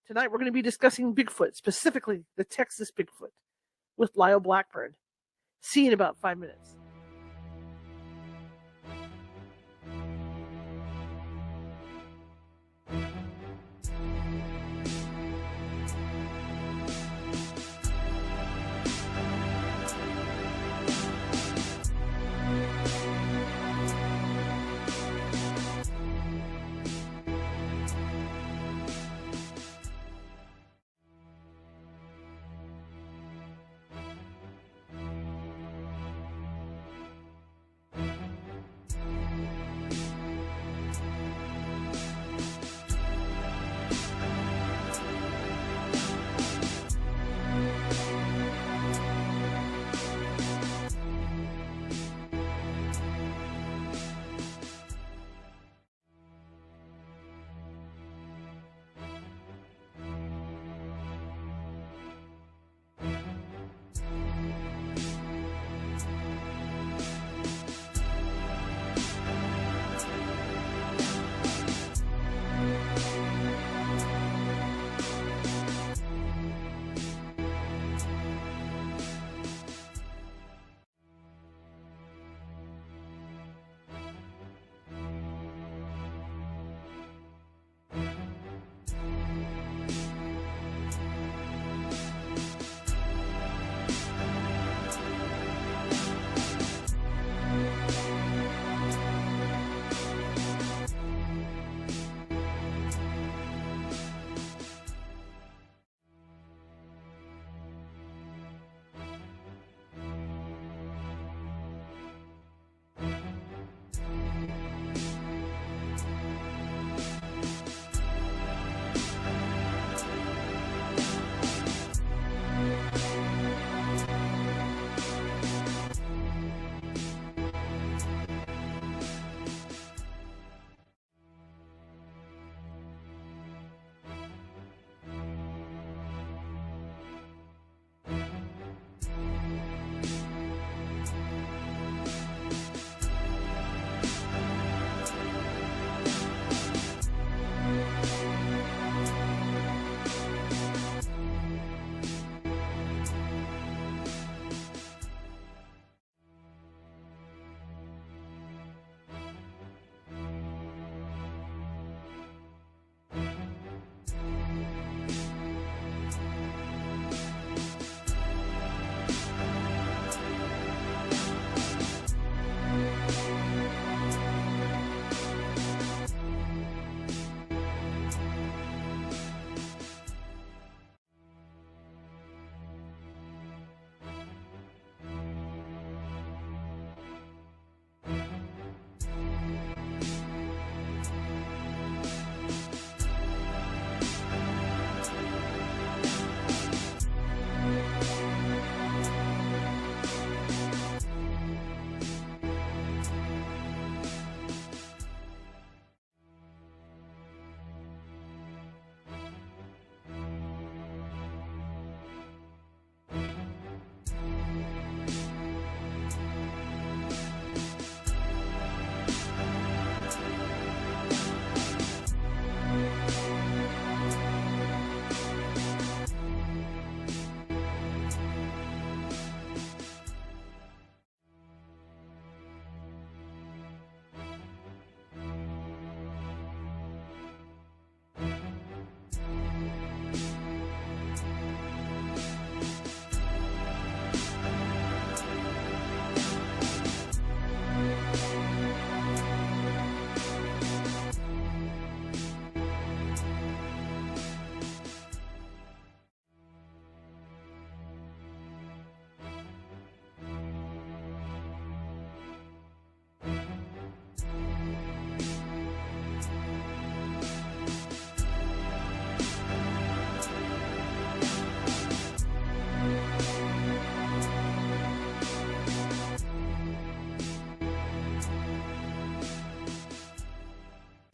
Tonight we're going to be discussing Bigfoot, specifically the Texas Bigfoot, with Lyle Blackburn. See you in about 5 minutes.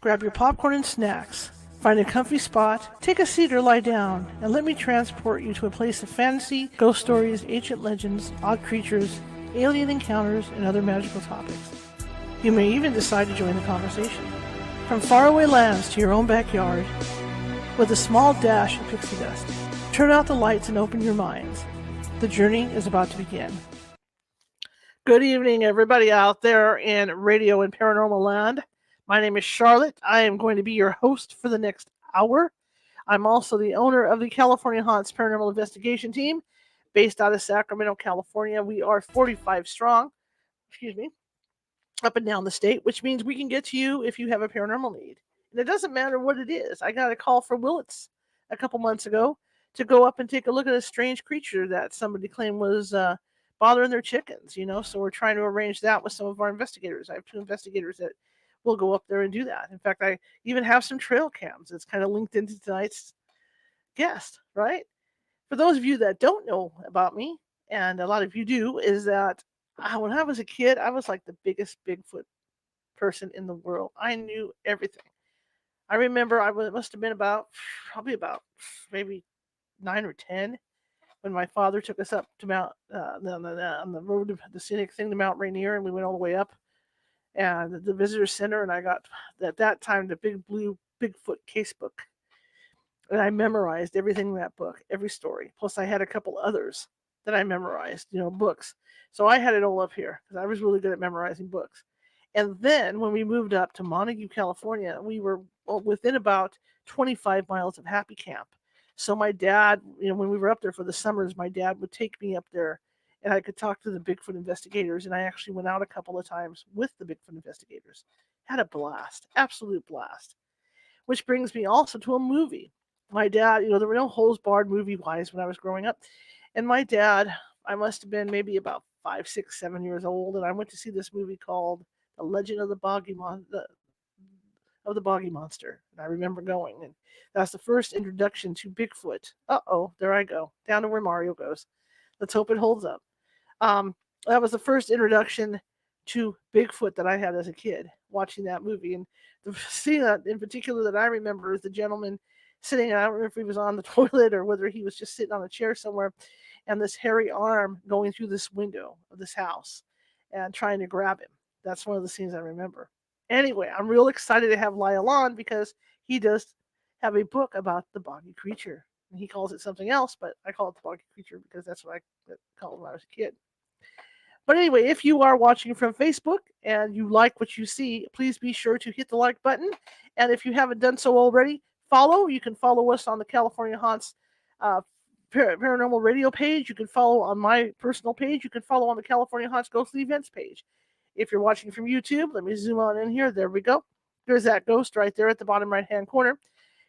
Grab your popcorn and snacks. Find a comfy spot, take a seat or lie down, and let me transport you to a place of fantasy, ghost stories, ancient legends, odd creatures, alien encounters, and other magical topics. You may even decide to join the conversation. From faraway lands to your own backyard, with a small dash of pixie dust. Turn out the lights and open your minds. The journey is about to begin. Good evening, everybody out there in radio and paranormal land. My name is Charlotte. I am going to be your host for the next hour. I'm also the owner of the California Haunts Paranormal Investigation Team, based out of Sacramento, California. We are 45 strong, up and down the state, which means we can get to you if you have a paranormal need. And it doesn't matter what it is. I got a call from Willits a couple months ago to go up and take a look at a strange creature that somebody claimed was bothering their chickens, so we're trying to arrange that with some of our investigators. I have 2 investigators that will go up there and do that. In fact, I even have some trail cams. It's kind of linked into tonight's guest, right? For those of you that don't know about me, and a lot of you do, is that when I was a kid, I was like the biggest Bigfoot person in the world. I knew everything. I remember must have been probably about maybe 9 or 10 when my father took us up to Mount on the road to the scenic thing to Mount Rainier, and we went all the way up and the visitor center, and I got at that time the big blue Bigfoot casebook, and I memorized everything in that book, every story. Plus, I had a couple others that I memorized, books. So I had it all up here because I was really good at memorizing books. And then when we moved up to Montague, California, we were within about 25 miles of Happy Camp. So my dad, when we were up there for the summers, my dad would take me up there and I could talk to the Bigfoot investigators. And I actually went out a couple of times with the Bigfoot investigators. Had a blast, absolute blast. Which brings me also to a movie. My dad, there were no holes barred movie-wise when I was growing up. And my dad, I must have been maybe about 5, 6, 7 years old, and I went to see this movie called The Legend of the Boggy Monster. And I remember going, and that's the first introduction to Bigfoot. There I go, down to where Mario goes. Let's hope it holds up. That was the first introduction to Bigfoot that I had as a kid, watching that movie. And the scene that in particular that I remember is the gentleman sitting, and I don't remember if he was on the toilet or whether he was just sitting on a chair somewhere, and this hairy arm going through this window of this house and trying to grab him. That's one of the scenes I remember. Anyway, I'm real excited to have Lyle on because he does have a book about the Boggy creature. And he calls it something else, but I call it the Boggy creature because that's what I called it when I was a kid. But anyway, if you are watching from Facebook and you like what you see, please be sure to hit the like button. And if you haven't done so already, follow. You can follow us on the California Haunts Paranormal Radio page. You can follow on my personal page. You can follow on the California Haunts Ghostly Events page. If you're watching from YouTube, let me zoom on in here. There we go. There's that ghost right there at the bottom right-hand corner.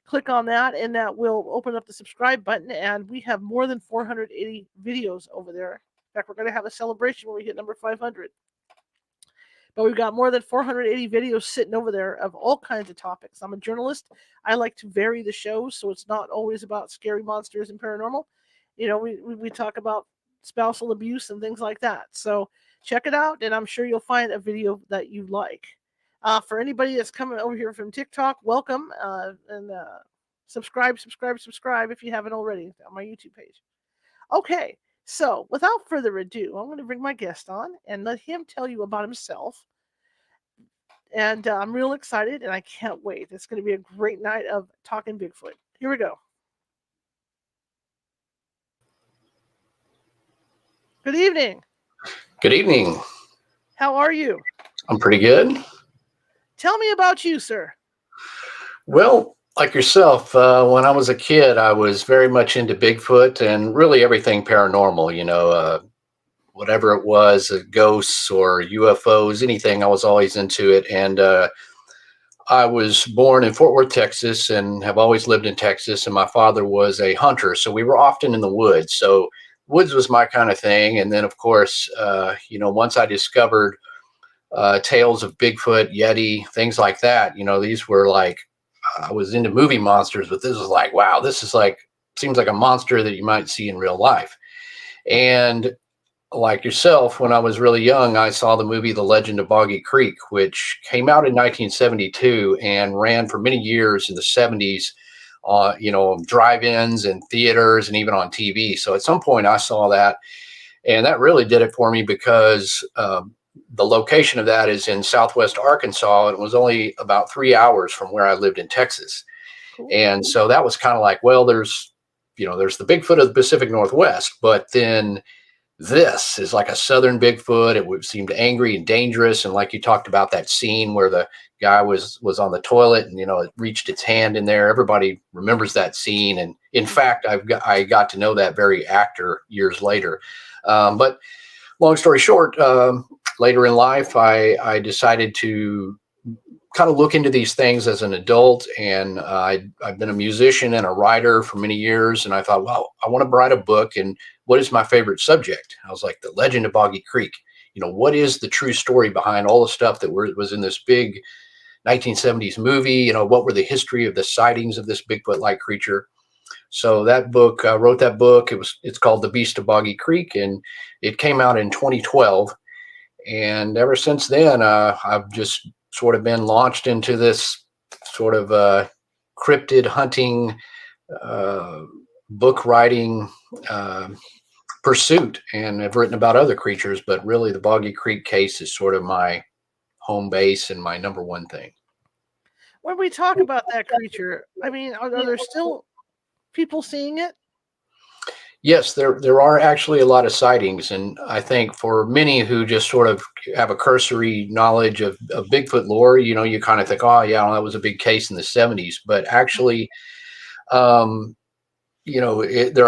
Click on that, and that will open up the subscribe button. And we have more than 480 videos over there. In fact, we're going to have a celebration when we hit number 500. But we've got more than 480 videos sitting over there of all kinds of topics. I'm a journalist. I like to vary the show, so it's not always about scary monsters and paranormal. We talk about spousal abuse and things like that. So check it out, and I'm sure you'll find a video that you like. For anybody that's coming over here from TikTok, welcome, and subscribe if you haven't already on my YouTube page. Okay. So, without further ado, I'm going to bring my guest on and let him tell you about himself. And I'm real excited, and I can't wait. It's going to be a great night of talking Bigfoot. Here we go. Good evening. Good evening. How are you? I'm pretty good. Tell me about you, sir. Well, like yourself, when I was a kid, I was very much into Bigfoot and really everything paranormal, whatever it was, ghosts or UFOs, anything, I was always into it. And I was born in Fort Worth, Texas, and have always lived in Texas. And my father was a hunter, so we were often in the woods. So woods was my kind of thing. And then, of course, once I discovered tales of Bigfoot, Yeti, things like that, these were like, I was into movie monsters, but this was like, wow, seems like a monster that you might see in real life. And like yourself, when I was really young, I saw the movie The Legend of Boggy Creek, which came out in 1972 and ran for many years in the 70s, drive-ins and theaters and even on TV. So at some point I saw that, and that really did it for me because the location of that is in Southwest Arkansas. And it was only about 3 hours from where I lived in Texas. Cool. And so that was kind of like, well, there's the Bigfoot of the Pacific Northwest, but then this is like a southern Bigfoot. It would seemed angry and dangerous, and like you talked about that scene where the guy was on the toilet, and it reached its hand in there. Everybody remembers that scene, and in fact, I got to know that very actor years later. But long story short, later in life, I decided to kind of look into these things as an adult, and I've been a musician and a writer for many years, and I thought, well, I want to write a book, and what is my favorite subject? I was like, the legend of Boggy Creek. What is the true story behind all the stuff that was in this big 1970s movie? What were the history of the sightings of this Bigfoot-like creature? So that book, wrote that book. It's called The Beast of Boggy Creek, and it came out in 2012. And ever since then, I've just sort of been launched into this sort of cryptid hunting, book writing pursuit. And I've written about other creatures, but really the Boggy Creek case is sort of my home base and my number one thing. When we talk about that creature, I mean, are there still people seeing it? Yes, there are actually a lot of sightings, and I think for many who just sort of have a cursory knowledge of Bigfoot lore, you kind of think, oh yeah, well, that was a big case in the 70s, but actually, there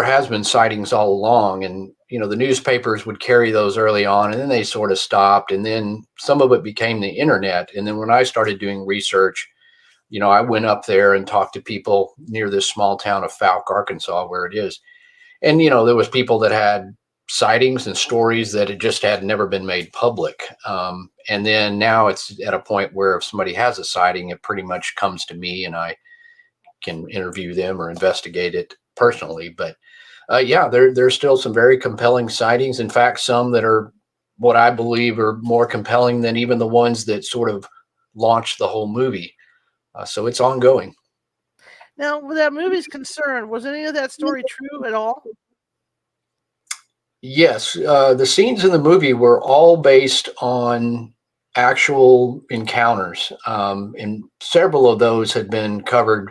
has been sightings all along, and the newspapers would carry those early on, and then they sort of stopped, and then some of it became the internet, and then when I started doing research, I went up there and talked to people near this small town of Fouke, Arkansas, where it is. And, there was people that had sightings and stories that had never been made public. And then now it's at a point where if somebody has a sighting, it pretty much comes to me and I can interview them or investigate it personally. But yeah, there's still some very compelling sightings. In fact, some that are what I believe are more compelling than even the ones that sort of launched the whole movie. So it's ongoing. Now, with that movie's concerned, was any of that story true at all? Yes, the scenes in the movie were all based on actual encounters, and several of those had been covered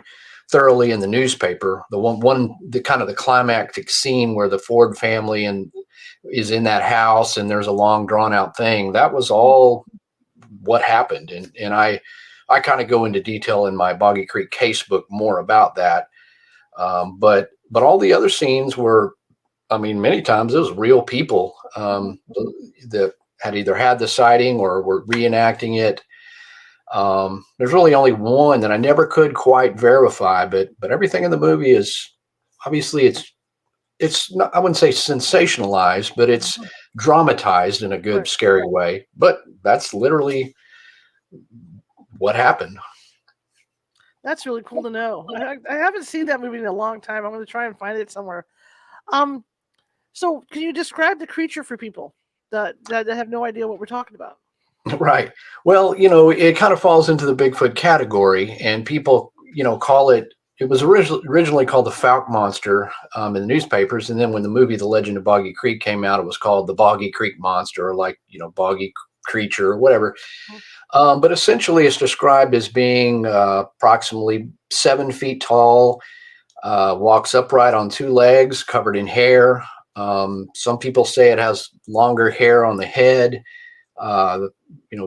thoroughly in the newspaper. The kind of the climactic scene where the Ford family is in that house, and there's a long drawn out thing. That was all what happened, and I kind of go into detail in my Boggy Creek case book more about that. But all the other scenes were, I mean, many times it was real people that had either had the sighting or were reenacting it. There's really only one that I never could quite verify, but everything in the movie is obviously it's not, I wouldn't say sensationalized, but it's dramatized in a good, Right. scary way. But that's literally what happened. That's really cool to know. I haven't seen that movie in a long time. I'm going to try and find it somewhere. So can you describe the creature for people that have no idea what we're talking about? Right. Well, it kind of falls into the Bigfoot category, and people, call it. It was originally called the Fouke monster in the newspapers, and then when the movie The Legend of Boggy Creek came out, it was called the Boggy Creek monster, or like Boggy creature or whatever. But essentially, it's described as being approximately 7 feet tall, walks upright on two legs, covered in hair. Some people say it has longer hair on the head.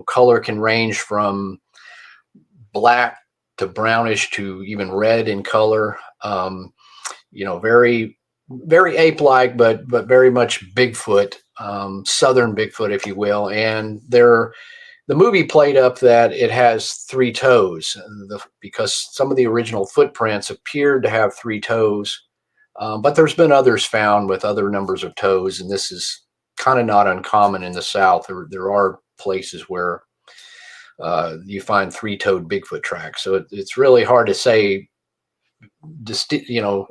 Color can range from black to brownish to even red in color. Very, very ape-like, but very much Bigfoot, southern Bigfoot, if you will. And the movie played up that it has 3 toes because some of the original footprints appeared to have 3 toes. But there's been others found with other numbers of toes, and this is kind of not uncommon in the South. There are places where you find 3-toed Bigfoot tracks. So it's really hard to say,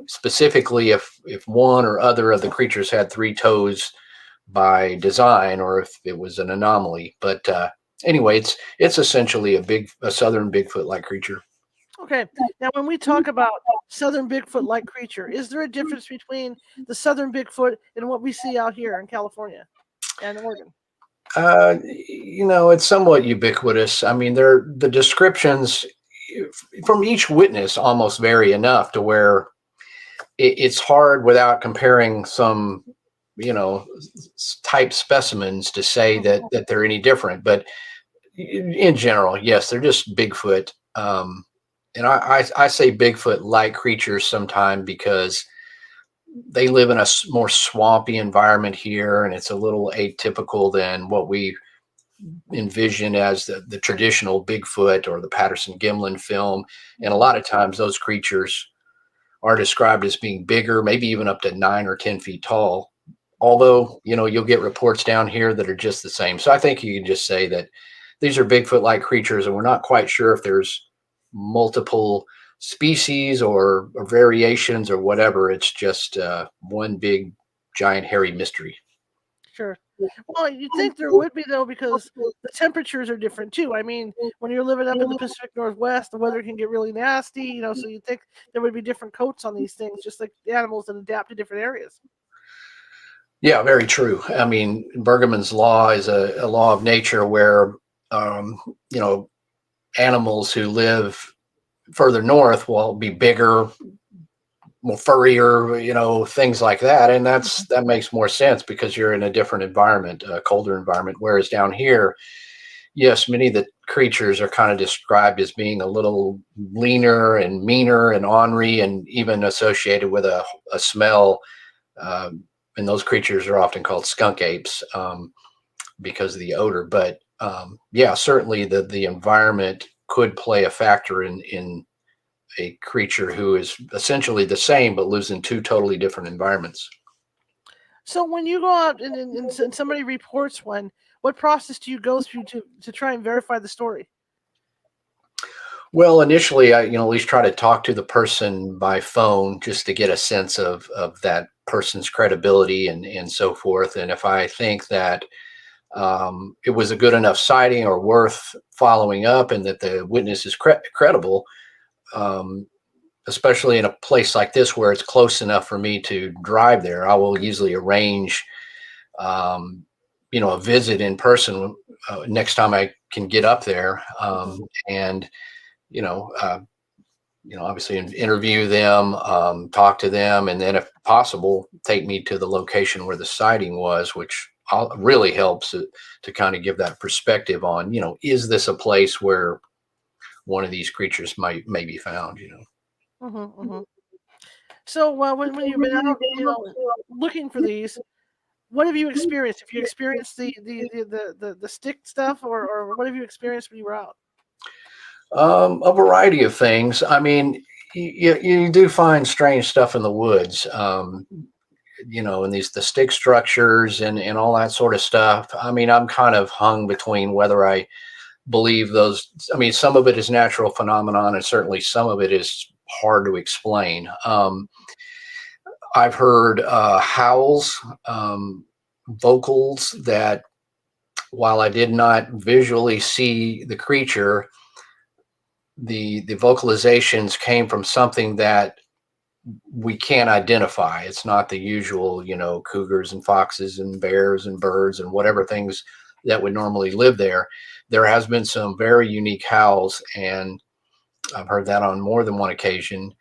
specifically if one or other of the creatures had 3 toes by design or if it was an anomaly. But anyway, it's essentially a southern Bigfoot-like creature. Okay. Now, when we talk about southern Bigfoot-like creature, is there a difference between the southern Bigfoot and what we see out here in California and Oregon? It's somewhat ubiquitous. I mean, the descriptions, from each witness almost vary enough to where it's hard without comparing some, type specimens to say that they're any different. But in general, yes, they're just Bigfoot. And I say Bigfoot-like creatures sometime because they live in a more swampy environment here, and it's a little atypical than what we envision as the traditional Bigfoot or the Patterson-Gimlin film. And a lot of times those creatures are described as being bigger, maybe even up to 9 or 10 feet tall. Although, you'll get reports down here that are just the same. So I think you can just say that these are Bigfoot-like creatures, and we're not quite sure if there's multiple species or variations or whatever. It's just one big, giant, hairy mystery. Sure. Well, you'd think there would be, though, because the temperatures are different, too. I mean, when you're living up in the Pacific Northwest, the weather can get really nasty, so you'd think there would be different coats on these things, just like the animals that adapt to different areas. Yeah, very true. I mean, Bergman's law is a law of nature where, animals who live further north will be bigger, more furrier, things like that. And that makes more sense because you're in a different environment, a colder environment. Whereas down here, yes, many of the creatures are kind of described as being a little leaner and meaner and ornery and even associated with a smell. And those creatures are often called skunk apes because of the odor. But yeah, certainly the environment could play a factor in a creature who is essentially the same but lives in two totally different environments. So when you go out and somebody reports one, what process do you go through to try and verify the story? Well, initially, I at least try to talk to the person by phone just to get a sense of that person's credibility and so forth. And if I think that it was a good enough sighting or worth following up, and that the witness is credible, um, especially in a place like this where it's close enough for me to drive there, I will usually arrange, um, a visit in person next time I can get up there, and you know, uh, obviously interview them, talk to them, and then if possible, take me to the location where the sighting was, which really helps to kind of give that perspective on, is this a place where one of these creatures may be found. Mm-hmm, mm-hmm. So when you've been out, looking for these, what have you experienced? Have you experienced the stick stuff, or what have you experienced when you were out? A variety of things. I mean, you do find strange stuff in the woods, and the stick structures and all that sort of stuff. I mean, I'm kind of hung between whether I believe those. I mean, some of it is natural phenomenon, and certainly some of it is hard to explain. I've heard howls, vocals that, while I did not visually see the creature, the vocalizations came from something that we can't identify. It's not the usual, cougars and foxes and bears and birds and whatever things that would normally live there. There has been some very unique howls, and I've heard that on more than one occasion.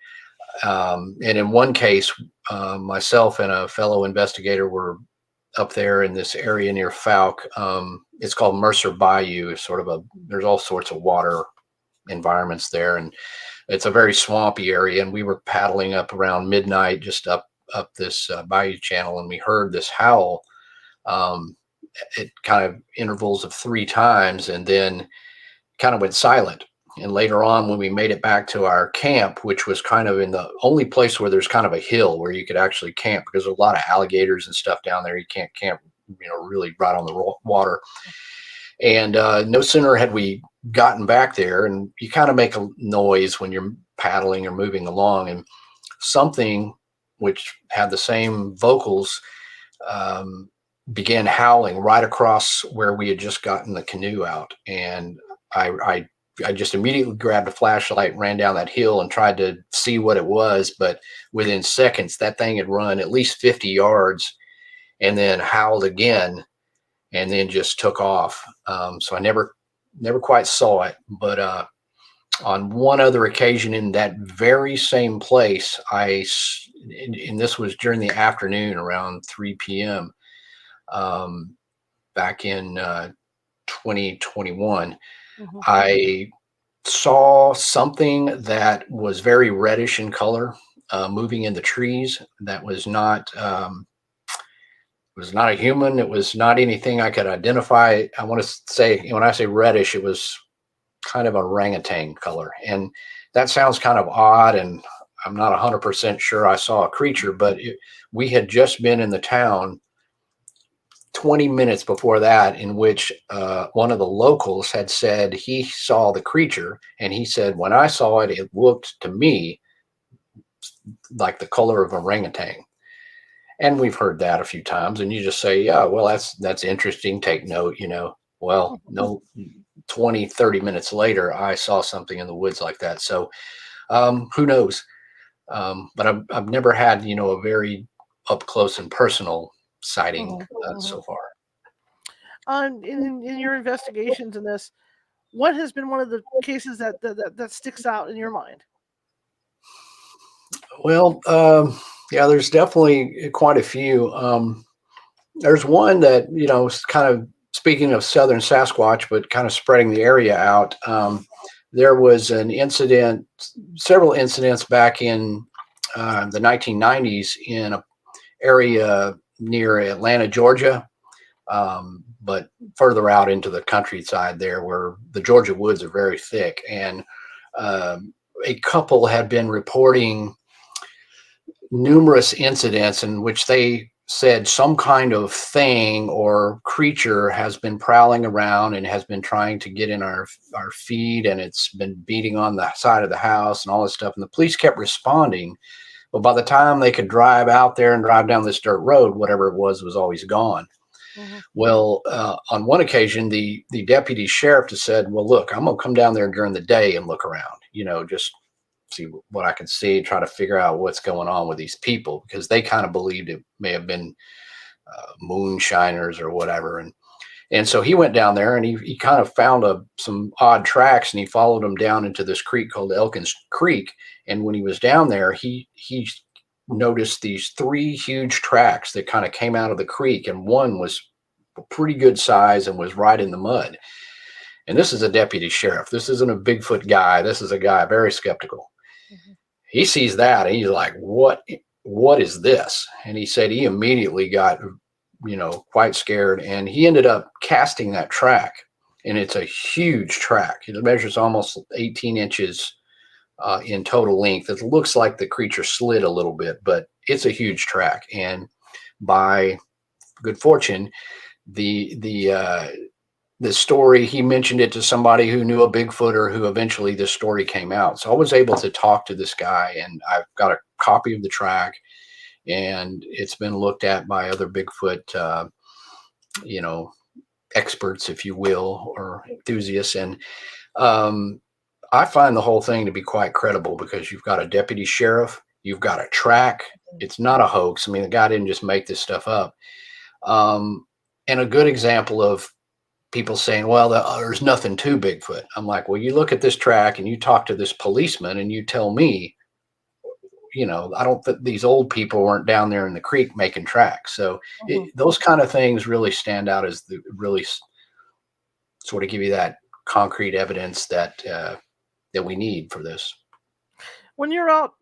And in one case, myself and a fellow investigator were up there in this area near Falk. It's called Mercer Bayou. It's sort of there's all sorts of water environments there, and it's a very swampy area. And we were paddling up around midnight, just up this bayou channel, and we heard this howl. It kind of intervals of 3 times, and then kind of went silent. And later on, when we made it back to our camp, which was kind of in the only place where there's kind of a hill where you could actually camp, because there's a lot of alligators and stuff down there. You can't camp, really right on the water. And no sooner had we gotten back there, and you kind of make a noise when you're paddling or moving along, and something which had the same vocals began howling right across where we had just gotten the canoe out. And I just immediately grabbed a flashlight, ran down that hill, and tried to see what it was. But within seconds, that thing had run at least 50 yards and then howled again, and then just took off. So I never quite saw it, but On one other occasion in that very same place, and this was during the afternoon around 3 p.m. Um, back in 2021, Mhm. I saw something that was very reddish in color, moving in the trees. That was not a human. It was not anything I could identify. I want to say, when I say reddish, it was kind of a orangutan color. And that sounds kind of odd. And I'm not 100% sure I saw a creature, but we had just been in the town 20 minutes before that, in which one of the locals had said he saw the creature. And he said, when I saw it, it looked to me like the color of orangutan. And we've heard that a few times. And you just say, yeah, well, that's interesting. Take note. Well, no, 20, 30 minutes later, I saw something in the woods like that. So who knows? But I've never had, a very up close and personal sighting Mhm. so Mhm. far. In your investigations in this, what has been one of the cases that sticks out in your mind? Well, yeah, there's definitely quite a few. There's one that, is kind of speaking of Southern Sasquatch, but kind of spreading the area out. There was an incident, several incidents back in the 1990s in an area near Atlanta, Georgia, but further out into the countryside there where the Georgia woods are very thick. And a couple had been reporting numerous incidents in which they said some kind of thing or creature has been prowling around and has been trying to get in our feed, and it's been beating on the side of the house and all this stuff. And the police kept responding, but by the time they could drive out there and drive down this dirt road, whatever it was always gone. Mhm. Well, on one occasion, the deputy sheriff just said, "Well, look, I'm gonna come down there during the day and look around. Just see what I can see, try to figure out what's going on with these people," because they kind of believed it may have been moonshiners or whatever. And so he went down there and he kind of found some odd tracks, and he followed them down into this creek called Elkins Creek. And when he was down there, he noticed these three huge tracks that kind of came out of the creek, and one was a pretty good size and was right in the mud. And this is a deputy sheriff. This isn't a Bigfoot guy. This is a guy very skeptical. Mhm. He sees that and he's like, what is this? And he said he immediately got, quite scared, and he ended up casting that track. And it's a huge track. It measures almost 18 inches in total length. It looks like the creature slid a little bit, but it's a huge track. And by good fortune, the story, he mentioned it to somebody who knew a Bigfooter, who eventually this story came out. So I was able to talk to this guy, and I've got a copy of the track, and it's been looked at by other Bigfoot, you know, experts, if you will, or enthusiasts. And um, I find the whole thing to be quite credible, because you've got a deputy sheriff, you've got a track. It's not a hoax. I mean, the guy didn't just make this stuff up. Um, and a good example of people saying, well, there's nothing to Bigfoot. I'm like, well, you look at this track and you talk to this policeman and you tell me, I don't think these old people weren't down there in the creek making tracks. So Mhm. those kind of things really stand out as the really sort of give you that concrete evidence that we need for this. When you're out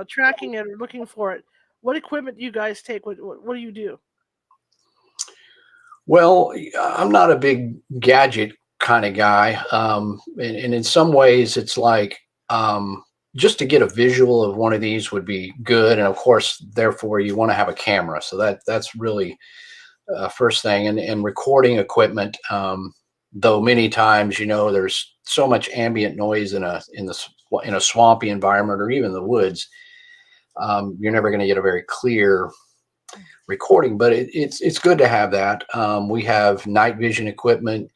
tracking it or looking for it, what equipment do you guys take? What do you do? Well, I'm not a big gadget kind of guy. And in some ways, it's like just to get a visual of one of these would be good. And of course, therefore, you want to have a camera. So that's really first thing. And recording equipment, though many times, there's so much ambient noise in a swampy environment or even the woods. You're never going to get a very clear recording, but it's good to have that. We have night vision equipment,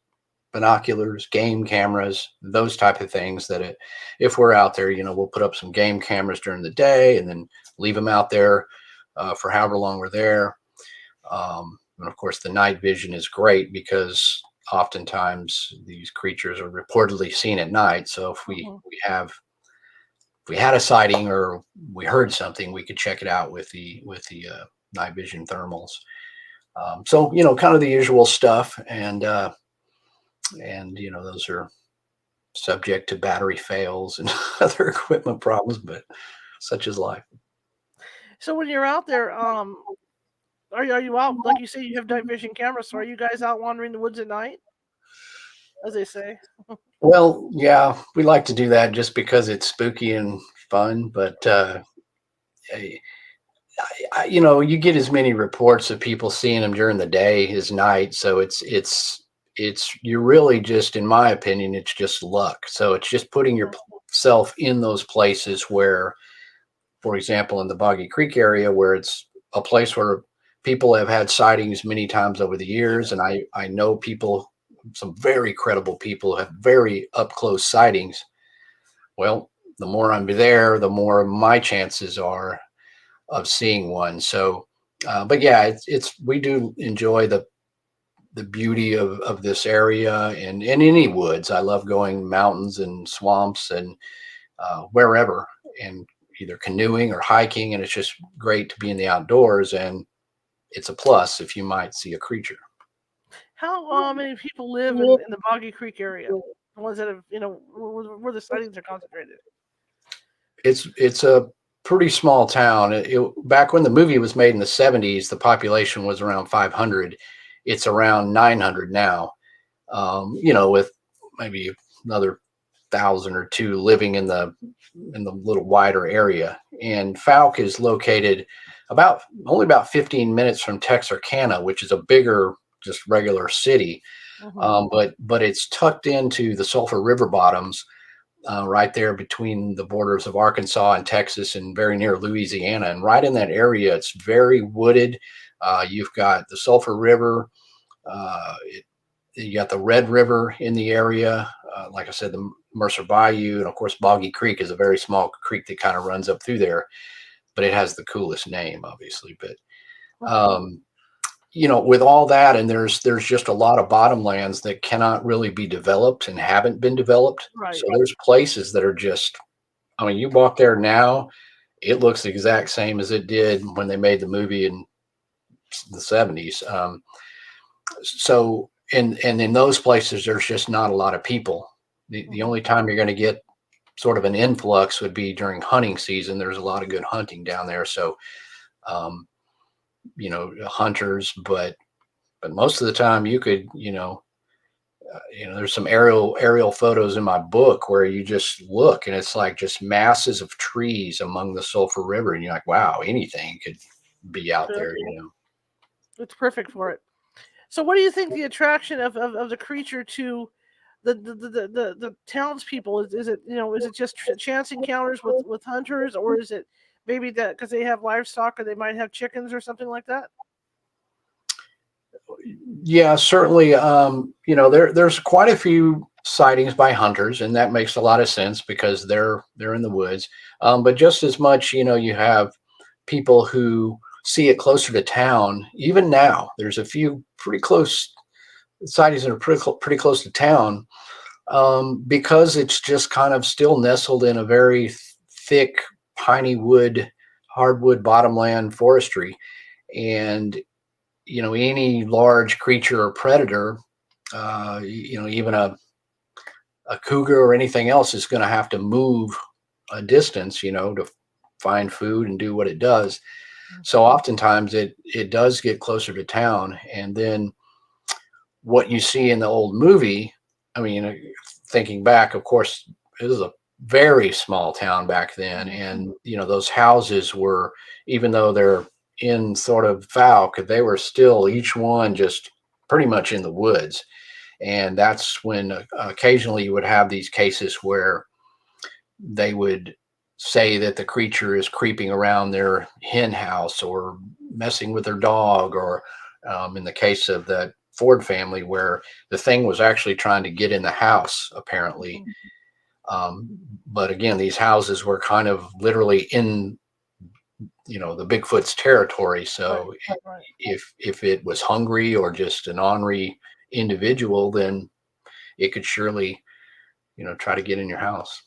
binoculars, game cameras, those type of things if we're out there, we'll put up some game cameras during the day and then leave them out there for however long we're there. And of course, the night vision is great because oftentimes these creatures are reportedly seen at night. So if we had a sighting or we heard something, we could check it out with the night vision thermals. So kind of the usual stuff, and those are subject to battery fails and other equipment problems, but such is life. So when you're out there, are you out, like you say, you have night vision cameras? So are you guys out wandering the woods at night, as they say? Well, yeah, we like to do that just because it's spooky and fun, but you get as many reports of people seeing them during the day as night. So you're really just, in my opinion, it's just luck. So it's just putting yourself in those places where, for example, in the Boggy Creek area, where it's a place where people have had sightings many times over the years. And I know people, some very credible people, have very up close sightings. Well, the more I'm there, the more my chances are of seeing one. So, but yeah, we do enjoy the beauty of this area and in any woods. I love going mountains and swamps and wherever, and either canoeing or hiking. And it's just great to be in the outdoors. And it's a plus if you might see a creature. How many people live in the Boggy Creek area? The ones that have, where the sightings are concentrated. It's a pretty small town. Back when the movie was made in the 70s, the population was around 500. It's around 900 now. With maybe another 1,000 or two living in the little wider area. And Fouke is located only about 15 minutes from Texarkana, which is a bigger, just regular city. But it's tucked into the Sulphur River bottoms, right there between the borders of Arkansas and Texas, and very near Louisiana. And right in that area, it's very wooded. You've got the Sulphur River. You got the Red River in the area. Like I said, the Mercer Bayou, and of course, Boggy Creek is a very small creek that kind of runs up through there, but it has the coolest name, obviously. But with all that, and there's just a lot of bottomlands that cannot really be developed and haven't been developed. Right. So there's places that are just, I mean, you walk there now, it looks the exact same as it did when they made the movie in the 70s. So, and in those places, there's just not a lot of people. The only time you're going to get sort of an influx would be during hunting season. There's a lot of good hunting down there. So, hunters, but most of the time you could, there's some aerial photos in my book where you just look and it's like just masses of trees among the Sulphur River. And you're like, wow, anything could be out there, It's perfect for it. So what do you think the attraction of the creature to the townspeople is? Is it just chance encounters with hunters, or is it maybe that because they have livestock or they might have chickens or something like that? Yeah, certainly. There's quite a few sightings by hunters, and that makes a lot of sense because they're in the woods. But just as much, you have people who see it closer to town. Even now, there's a few pretty close sightings that are pretty close to town, because it's just kind of still nestled in a very thick piney wood, hardwood bottomland forestry. And any large creature or predator, even a cougar or anything else is going to have to move a distance, to find food and do what it does. So oftentimes it does get closer to town. And then what you see in the old movie, I mean, thinking back, of course, it was a very small town back then. And, those houses were, even though they're in sort of Fouke, they were still each one just pretty much in the woods. And that's when occasionally you would have these cases where they would say that the creature is creeping around their hen house or messing with their dog, or in the case of the Ford family where the thing was actually trying to get in the house, apparently. But again, these houses were kind of literally in the Bigfoot's territory. So right. if it was hungry or just an ornery individual, then it could surely, try to get in your house.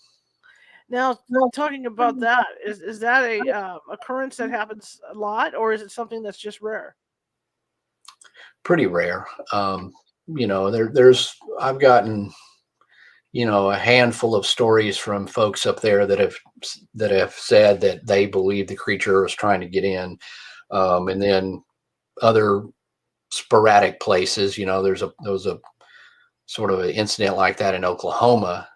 Now, talking about that, is that a occurrence that happens a lot, or is it something that's just rare? Pretty rare. There's I've gotten a handful of stories from folks up there that have said that they believe the creature was trying to get in, and then other sporadic places. There was a sort of an incident like that in Oklahoma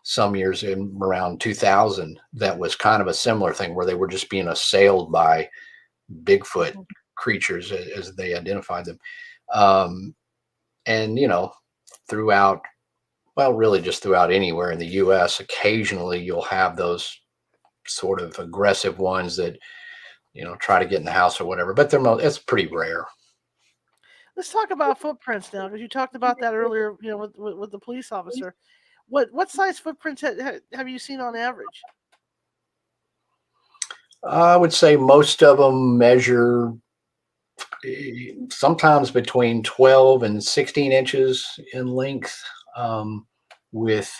some years in around 2000 that was kind of a similar thing where they were just being assailed by Bigfoot creatures as they identified them. And throughout, well, really just throughout anywhere in the US, occasionally you'll have those sort of aggressive ones that try to get in the house or whatever, but it's pretty rare. Let's talk about footprints now, because you talked about that earlier, with the police officer. What size footprints have you seen on average? I would say most of them measure sometimes between 12 and 16 inches in length. With,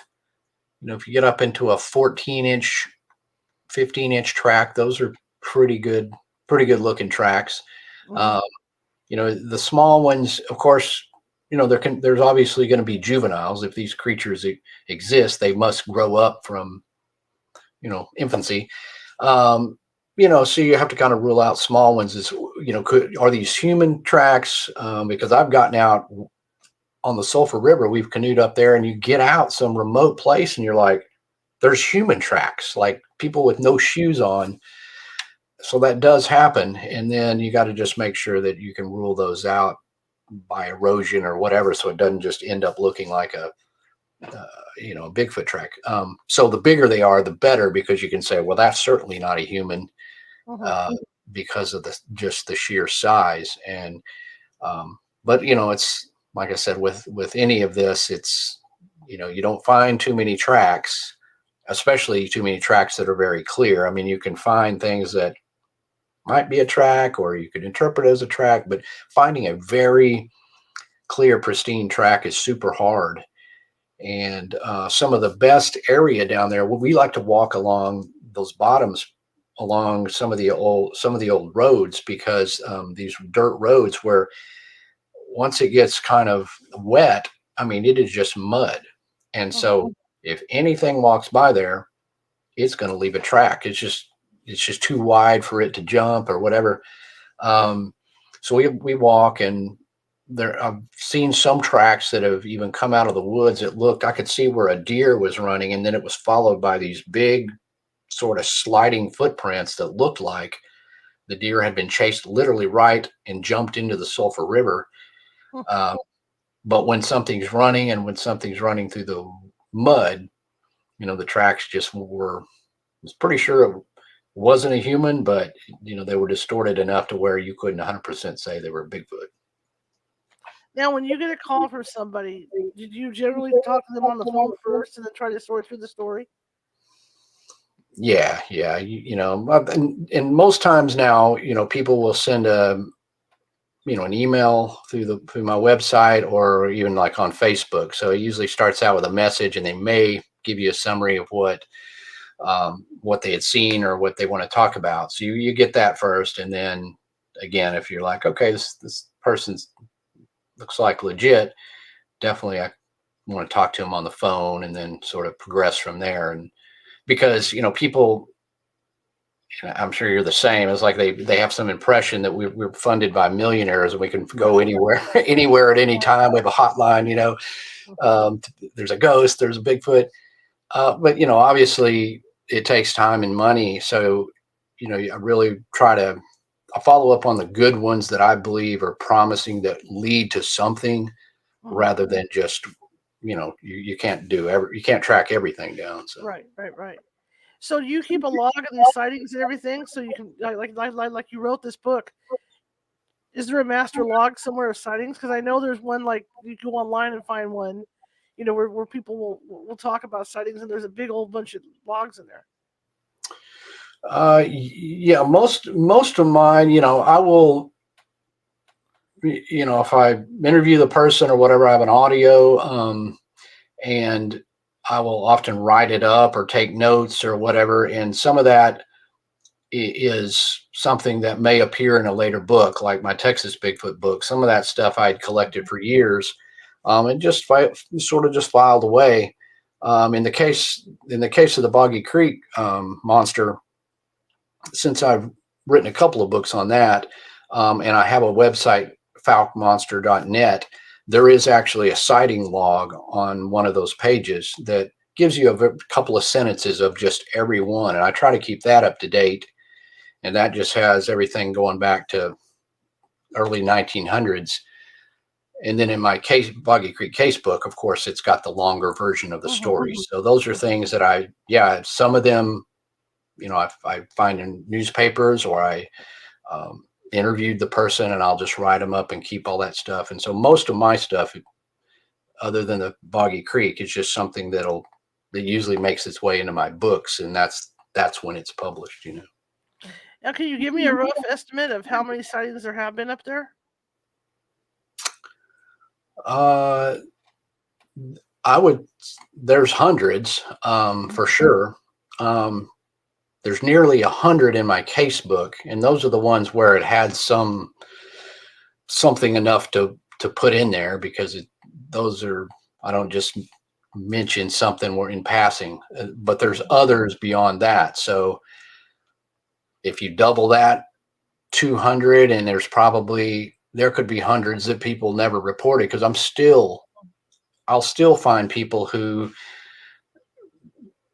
if you get up into a 14-inch, 15-inch track, those are pretty good looking tracks. The small ones, of course, there's obviously going to be juveniles. If these creatures exist, they must grow up from, infancy. So you have to kind of rule out small ones as, are these human tracks? Because I've gotten out on the Sulphur River, we've canoed up there, and you get out some remote place and you're like, there's human tracks, like people with no shoes on. So that does happen. And then you got to just make sure that you can rule those out by erosion or whatever, so it doesn't just end up looking like a Bigfoot track. So the bigger they are, the better, because you can say, well, that's certainly not a human, because of just the sheer size. And but it's like I said, with any of this, it's you don't find too many tracks, especially too many tracks that are very clear. I mean, you can find things that might be a track, or you could interpret it as a track, but finding a very clear, pristine track is super hard. And some of the best area down there, we like to walk along those bottoms, along some of the old roads, because these dirt roads, where once it gets kind of wet, I mean, it is just mud. And so if anything walks by there, it's going to leave a track. It's just too wide for it to jump or whatever. So we walk, and I've seen some tracks that have even come out of the woods. I could see where a deer was running, and then it was followed by these big sort of sliding footprints that looked like the deer had been chased literally right and jumped into the Sulphur River. But when something's running, and when something's running through the mud, the tracks just I was pretty sure it wasn't a human, but they were distorted enough to where you couldn't 100% say they were Bigfoot. Now, when you get a call from somebody, did you generally talk to them on the phone first and then try to sort through the story? Yeah. And most times now, people will send an email through my website, or even like on Facebook. So it usually starts out with a message, and they may give you a summary of what they had seen or what they want to talk about. So you get that first, and then again, if you're like, okay, this person looks like legit, definitely I want to talk to them on the phone, and then sort of progress from there. And because people, I'm sure you're the same, it's like they have some impression that we're funded by millionaires and we can go anywhere anywhere at any time. We have a hotline, there's a ghost, there's a Bigfoot, but obviously it takes time and money. So I really I follow up on the good ones that I believe are promising, that lead to something, rather than just you can't you can't track everything down. So Right. So you keep a log of these sightings and everything, so you can, like you wrote this book. Is there a master log somewhere of sightings? Because I know there's one, like you go online and find one, where people will talk about sightings, and there's a big old bunch of logs in there. Yeah, most of mine, if I interview the person or whatever, I have an audio, and I will often write it up or take notes or whatever. And some of that is something that may appear in a later book, like my Texas Bigfoot book. Some of that stuff I had collected for years, and just sort of just filed away. In the case of the Boggy Creek monster, since I've written a couple of books on that, and I have a website, falkmonster.net, there is actually a sighting log on one of those pages that gives you a couple of sentences of just every one. And I try to keep that up to date. And that just has everything going back to early 1900s. And then in my Boggy Creek case book, of course, it's got the longer version of the story. So those are things that some of them, I find in newspapers, or I interviewed the person and I'll just write them up and keep all that stuff. And so most of my stuff, other than the Boggy Creek, is just something that usually makes its way into my books. And that's when it's published, Now, can you give me a rough estimate of how many sightings there have been up there? There's hundreds, for sure. There's nearly 100 in my case book, and those are the ones where it had something enough to put in there, because I don't just mention something in passing, but there's others beyond that. So if you double that, 200, and there could be hundreds that people never reported, because I'll still find people who,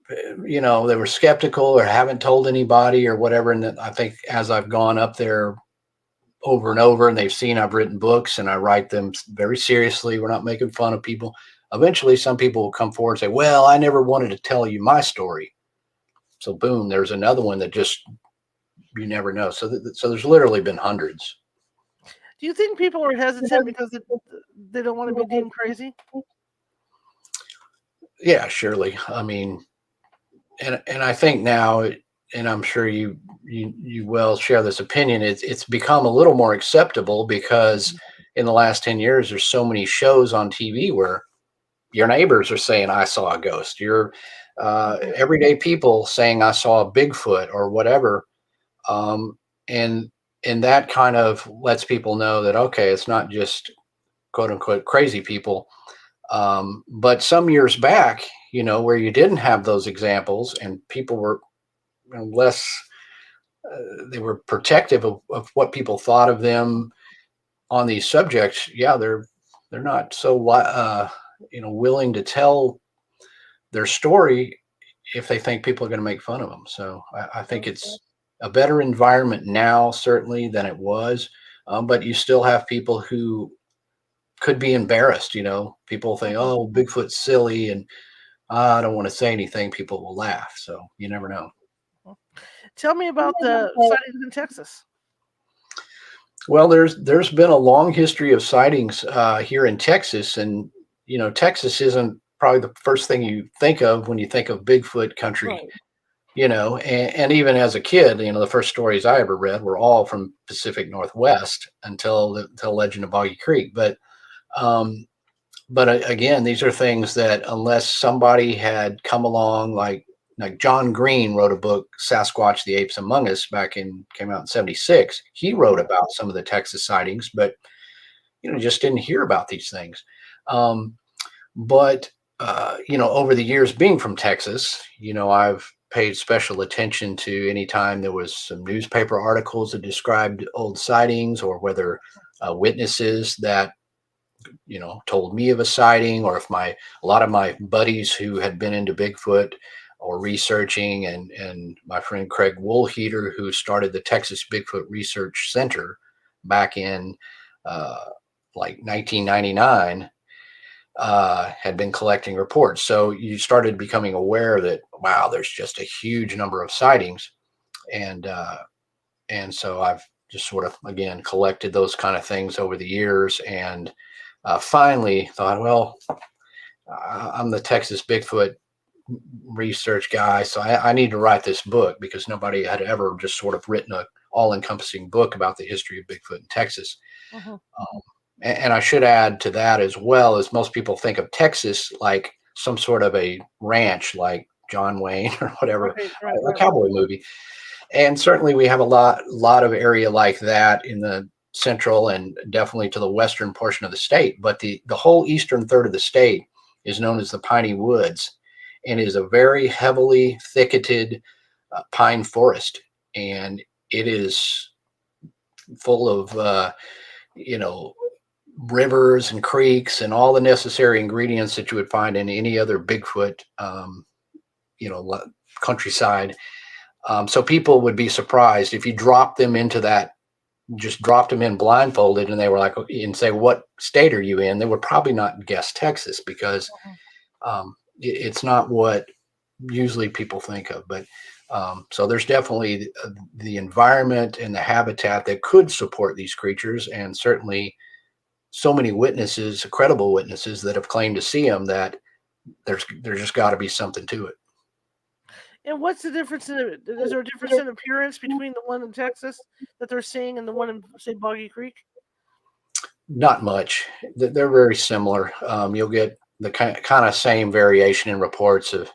they were skeptical or haven't told anybody or whatever. And I think as I've gone up there over and over, and they've seen I've written books and I write them very seriously, we're not making fun of people. Eventually, some people will come forward and say, well, I never wanted to tell you my story. So boom, there's another one that just, you never know. So there's literally been hundreds. Do you think people are hesitant because they don't want to be deemed crazy? Yeah, surely. I mean, and I think now, and I'm sure you will share this opinion, it's become a little more acceptable, because in the last 10 years, there's so many shows on TV where your neighbors are saying, I saw a ghost. Your everyday people saying, I saw a Bigfoot or whatever. And that kind of lets people know that, okay, it's not just quote unquote crazy people. But some years back, where you didn't have those examples and people were less, they were protective of what people thought of them on these subjects. Yeah, they're not so willing to tell their story if they think people are going to make fun of them. So I think it's a better environment now, certainly, than it was. But you still have people who could be embarrassed. People think, oh, Bigfoot's silly, and I don't want to say anything. People will laugh. So you never know. Tell me about the sightings in Texas. Well, there's been a long history of sightings here in Texas, and Texas isn't probably the first thing you think of when you think of Bigfoot country. Right. And even as a kid, the first stories I ever read were all from Pacific Northwest until Legend of Boggy Creek. But again, these are things that, unless somebody had come along, like John Green wrote a book, Sasquatch, the Apes Among Us, came out in 1976. He wrote about some of the Texas sightings, but just didn't hear about these things. But over the years being from Texas, I've paid special attention to any time there was some newspaper articles that described old sightings, or whether witnesses that told me of a sighting, or if a lot of my buddies who had been into Bigfoot or researching, and my friend Craig Woolheater, who started the Texas Bigfoot Research Center back in 1999, had been collecting reports. So you started becoming aware that, wow, there's just a huge number of sightings. And so I've just sort of, again, collected those kind of things over the years, and finally thought, well, I'm the Texas Bigfoot research guy, so I need to write this book, because nobody had ever just sort of written a all-encompassing book about the history of Bigfoot in Texas. Uh-huh. And I should add to that as well, as most people think of Texas like some sort of a ranch, like John Wayne or whatever, a cowboy movie. And certainly we have a lot of area like that in the central and definitely to the western portion of the state. But the whole eastern third of the state is known as the Piney Woods and is a very heavily thicketed pine forest. And it is full of, rivers and creeks and all the necessary ingredients that you would find in any other Bigfoot, countryside. So people would be surprised if you dropped them into that, just dropped them in blindfolded, and they were like, and say, "What state are you in?" They would probably not guess Texas because it's not what usually people think of. But so there's definitely the environment and the habitat that could support these creatures, and certainly so many witnesses, credible witnesses, that have claimed to see them, that there's just got to be something to it. And what's the difference is there a difference in appearance between the one in Texas that they're seeing and the one in, say, Boggy Creek? Not much. They're very similar. You'll get the kind of same variation in reports of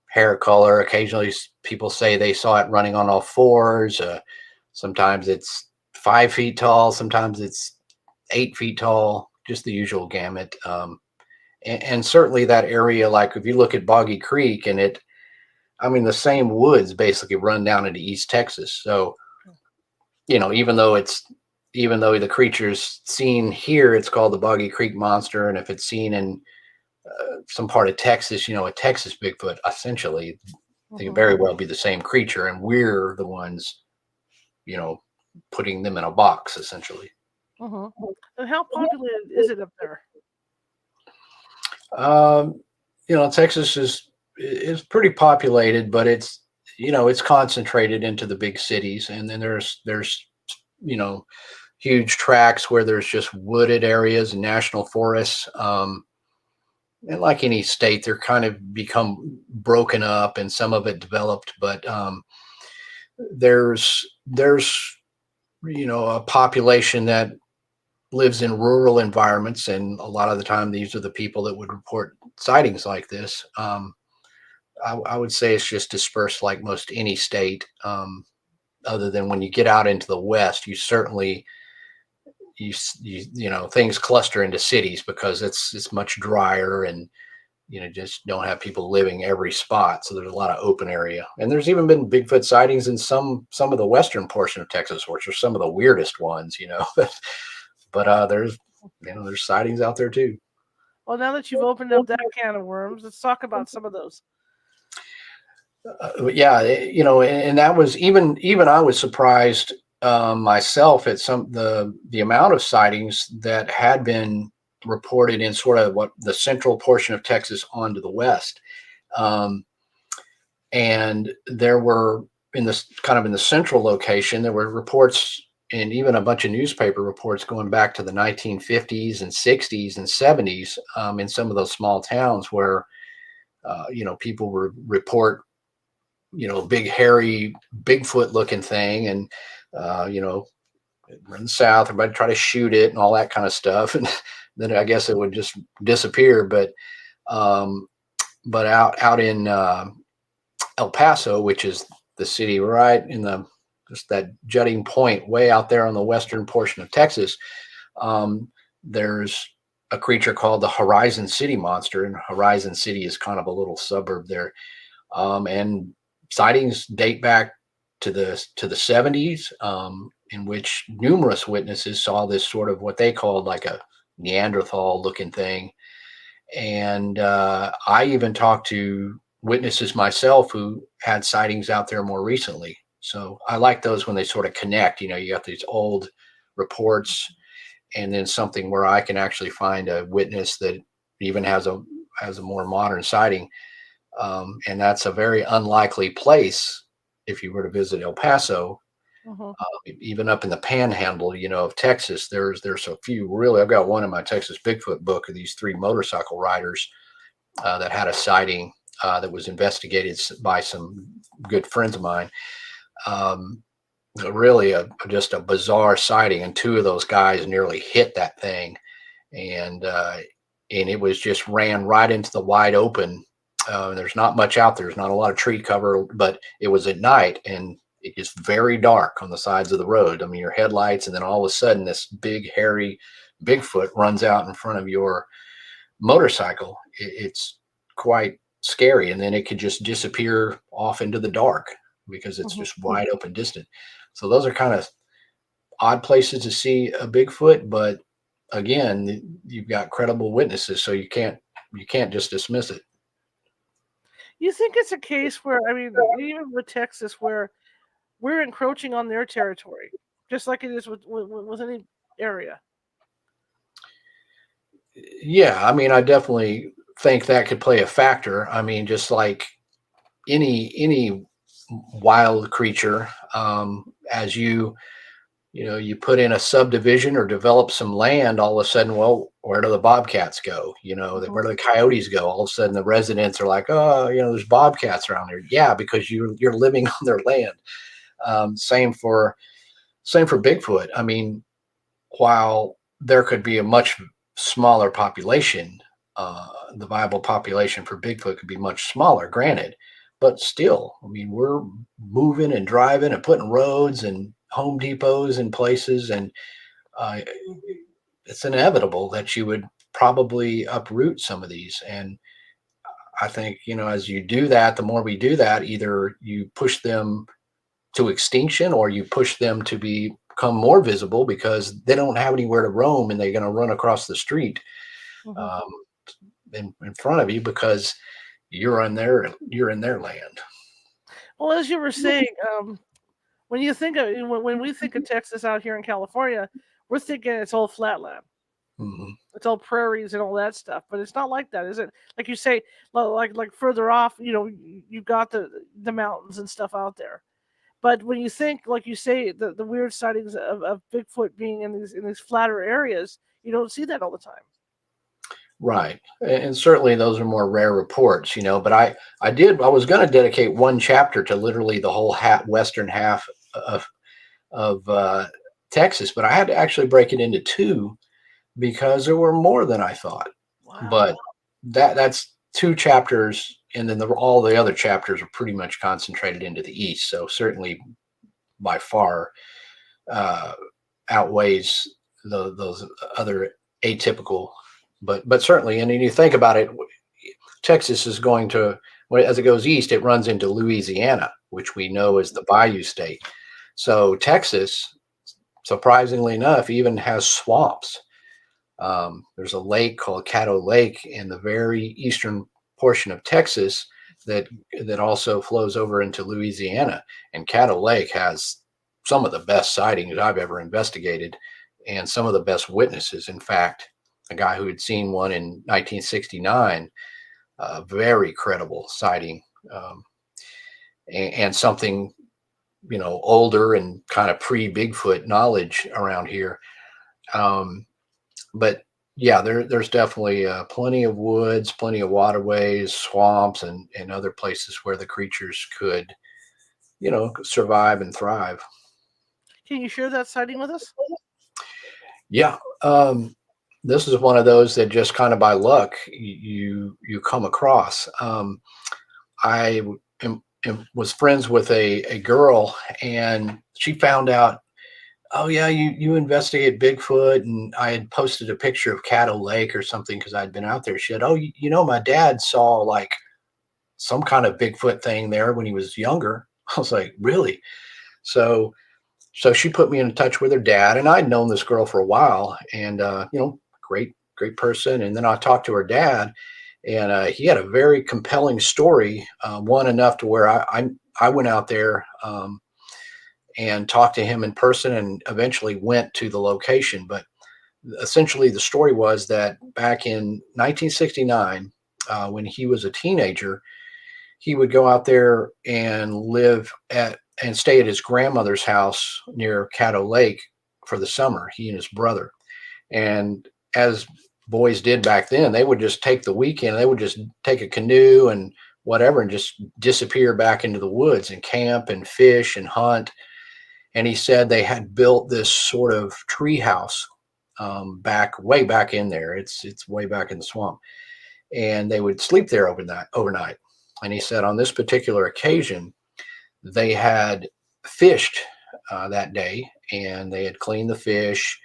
hair color. Occasionally people say they saw it running on all fours. Sometimes it's 5 feet tall. Sometimes it's 8 feet tall, just the usual gamut. And certainly that area, like if you look at Boggy Creek, and the same woods basically run down into East Texas. So, even though the creature's seen here, it's called the Boggy Creek monster. And if it's seen in some part of Texas, a Texas Bigfoot, essentially, they could very well be the same creature. And we're the ones, putting them in a box, essentially. And how populated is it up there? Texas is pretty populated, but it's concentrated into the big cities, and then there's huge tracts where there's just wooded areas and national forests. And like any state, they're kind of become broken up and some of it developed, but there's a population that lives in rural environments, and a lot of the time these are the people that would report sightings like this. I would say it's just dispersed like most any state, other than when you get out into the West, you certainly things cluster into cities because it's much drier, and just don't have people living every spot. So there's a lot of open area, and there's even been Bigfoot sightings in some of the western portion of Texas, which are some of the weirdest ones, but there's sightings out there too. Well, now that you've opened up that can of worms, let's talk about some of those. And that was even I was surprised myself at the amount of sightings that had been reported in sort of what the central portion of Texas onto the west. And there were in the central location, there were reports, and even a bunch of newspaper reports going back to the 1950s and 60s and 70s, in some of those small towns where, people report, big hairy Bigfoot looking thing, and, run south, everybody try to shoot it and all that kind of stuff. And then I guess it would just disappear. But out in El Paso, which is the city right in just that jutting point way out there on the western portion of Texas, there's a creature called the Horizon City monster, and Horizon City is kind of a little suburb there. And sightings date back to the 70s, in which numerous witnesses saw this sort of what they called like a Neanderthal looking thing. And I even talked to witnesses myself who had sightings out there more recently. So I like those when they sort of connect. You got these old reports and then something where I can actually find a witness that even has a more modern sighting. And that's a very unlikely place if you were to visit El Paso. Even up in the panhandle, of Texas, there's a few really. I've got one in my Texas Bigfoot book of these 3 motorcycle riders that had a sighting that was investigated by some good friends of mine. really just a bizarre sighting, and two of those guys nearly hit that thing, and it was just ran right into the wide open. There's not much out there. There's not a lot of tree cover, but it was at night, and it is very dark on the sides of the road. I mean, your headlights, and then all of a sudden, this big, hairy Bigfoot runs out in front of your motorcycle. It's quite scary, and then it could just disappear off into the dark because it's Mhm. just wide open distant. So those are kind of odd places to see a Bigfoot, but again, you've got credible witnesses, so you can't just dismiss it. You think it's a case where, I mean, even with Texas, where we're encroaching on their territory, just like it is with any area. Yeah, I mean, I definitely think that could play a factor. I mean, just like any wild creature, as you put in a subdivision or develop some land, all of a sudden, well, where do the bobcats go? Mhm. Where do the coyotes go? All of a sudden, the residents are like, oh, there's bobcats around there. Yeah, because you're living on their land. Same for Bigfoot. I mean, while there could be a much smaller population, the viable population for Bigfoot could be much smaller, granted, but still, I mean, we're moving and driving and putting roads and Home Depots in places, and uh, it's inevitable that you would probably uproot some of these. And I think, as you do that, the more we do that, either you push them to extinction or you push them to become more visible because they don't have anywhere to roam, and they're going to run across the street Mhm. um, in front of you because you're in their land. Well, as you were saying, when you think of when we think of Texas out here in California, we're thinking it's all flatland. Mhm. It's all prairies and all that stuff, but it's not like that, is it? Like you say, like further off, you've got the mountains and stuff out there. But when you think, like you say, the weird sightings of Bigfoot being in these flatter areas, you don't see that all the time. Right. And certainly those are more rare reports, but I was going to dedicate one chapter to literally the whole western half of Texas, but I had to actually break it into two because there were more than I thought. Wow. But that's two chapters, and then all the other chapters are pretty much concentrated into the east. So certainly by far uh, outweighs those other atypical. But certainly, and then you think about it, Texas is going to, as it goes east, it runs into Louisiana, which we know is the Bayou State. So Texas, surprisingly enough, even has swamps. There's a lake called Caddo Lake in the very eastern portion of Texas that also flows over into Louisiana. And Caddo Lake has some of the best sightings I've ever investigated, and some of the best witnesses. In fact, a guy who had seen one in 1969, very credible sighting, um, and something older and kind of pre Bigfoot knowledge around here. Um, but yeah, there's definitely plenty of woods, plenty of waterways, swamps, and other places where the creatures could, survive and thrive. Can you share that sighting with us? Yeah, this is one of those that just kind of by luck you come across. I was friends with a girl, and she found out, oh yeah, you investigate Bigfoot, and I had posted a picture of Caddo Lake or something because I'd been out there. She said, oh, my dad saw like some kind of Bigfoot thing there when he was younger. I was like, really? So she put me in touch with her dad, and I'd known this girl for a while, and great person. And then I talked to her dad, and he had a very compelling story, one enough to where I went out there. And talked to him in person and eventually went to the location. But essentially, the story was that back in 1969, when he was a teenager, he would go out there and stay at his grandmother's house near Caddo Lake for the summer, he and his brother. And as boys did back then, they would just take the weekend, they would just take a canoe and whatever and just disappear back into the woods and camp and fish and hunt. And he said they had built this sort of tree house way back in there. It's way back in the swamp, and they would sleep there overnight. And he said on this particular occasion, they had fished that day, and they had cleaned the fish,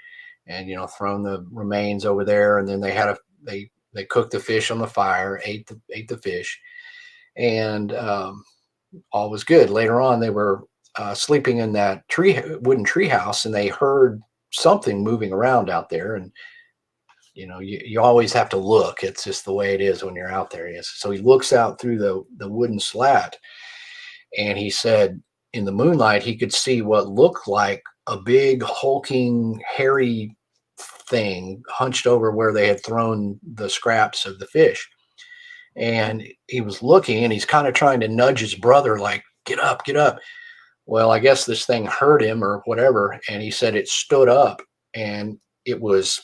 and thrown the remains over there, and then they cooked the fish on the fire, ate the fish, and all was good. Later on, they were sleeping in that wooden tree house, and they heard something moving around out there. And you always have to look. It's just the way it is when you're out there. Yes. So he looks out through the wooden slat, and he said in the moonlight he could see what looked like a big hulking hairy thing hunched over where they had thrown the scraps of the fish. And he was looking, and he's kind of trying to nudge his brother, like, get up, get up. Well, I guess this thing hurt him or whatever. And he said it stood up, and it was,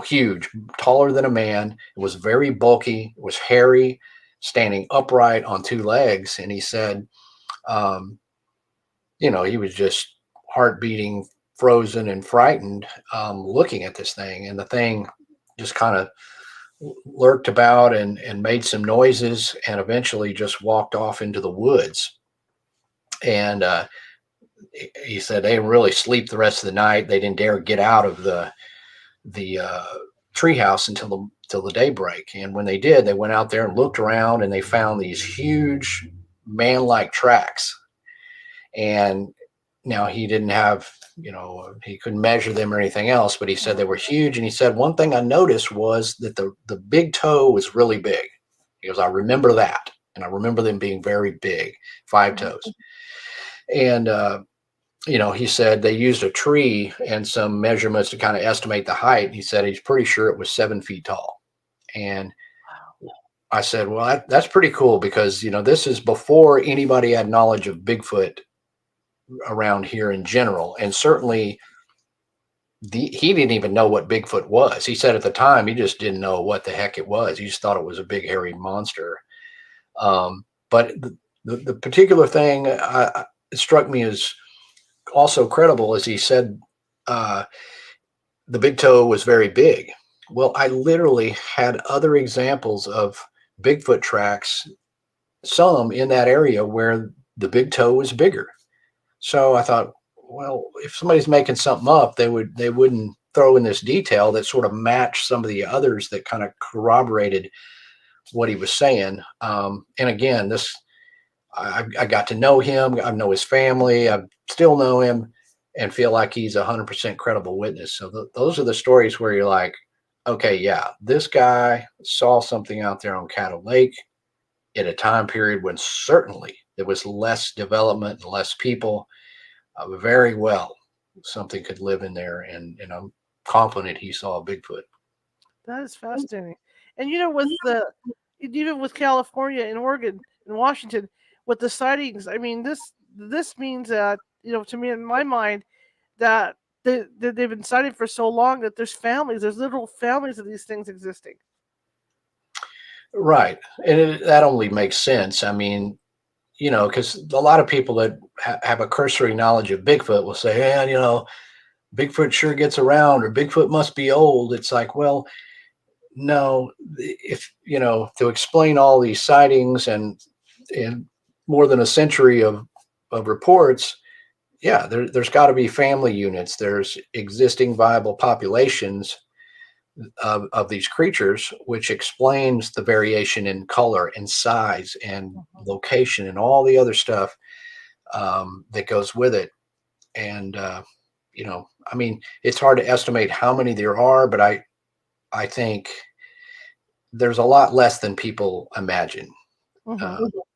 huge, taller than a man. It was very bulky. It was hairy, standing upright on two legs. And he said, he was just heart beating, frozen and frightened, looking at this thing. And the thing just kind of lurked about and made some noises, and eventually just walked off into the woods. And he said they didn't really sleep the rest of the night. They didn't dare get out of the treehouse until the daybreak. And when they did, they went out there and looked around, and they found these huge man-like tracks. And now he didn't have, he couldn't measure them or anything else, but he said they were huge. And he said, one thing I noticed was that the big toe was really big. He goes, I remember that. And I remember them being very big, 5 toes. And, he said they used a tree and some measurements to kind of estimate the height. He said he's pretty sure it was 7 feet tall. And I said, well, that's pretty cool, because, this is before anybody had knowledge of Bigfoot around here in general. And certainly he didn't even know what Bigfoot was. He said at the time, he just didn't know what the heck it was. He just thought it was a big hairy monster. But the particular thing it struck me as also credible, as he said, the big toe was very big. Well, I literally had other examples of Bigfoot tracks, some in that area where the big toe was bigger. So I thought, well, if somebody's making something up, they wouldn't throw in this detail that sort of matched some of the others that kind of corroborated what he was saying. And again, I got to know him. I know his family. I still know him, and feel like he's 100% credible witness. So those are the stories where you're like, okay, yeah, this guy saw something out there on Cattle Lake at a time period when certainly there was less development and less people. Very well, something could live in there, and I'm confident he saw a Bigfoot. That is fascinating. And even with California and Oregon and Washington, with the sightings, I mean, this means that, to me, in my mind, that they've been sighted for so long that there's literal families of these things existing. Right, and that only makes sense. I mean, because a lot of people that have a cursory knowledge of Bigfoot will say, yeah, Bigfoot sure gets around, or Bigfoot must be old. It's like, well, no, if, to explain all these sightings and more than a century of reports, yeah, there's got to be family units. There's existing viable populations of these creatures, which explains the variation in color and size and location and all the other stuff that goes with it. And I mean, it's hard to estimate how many there are, but I think there's a lot less than people imagine,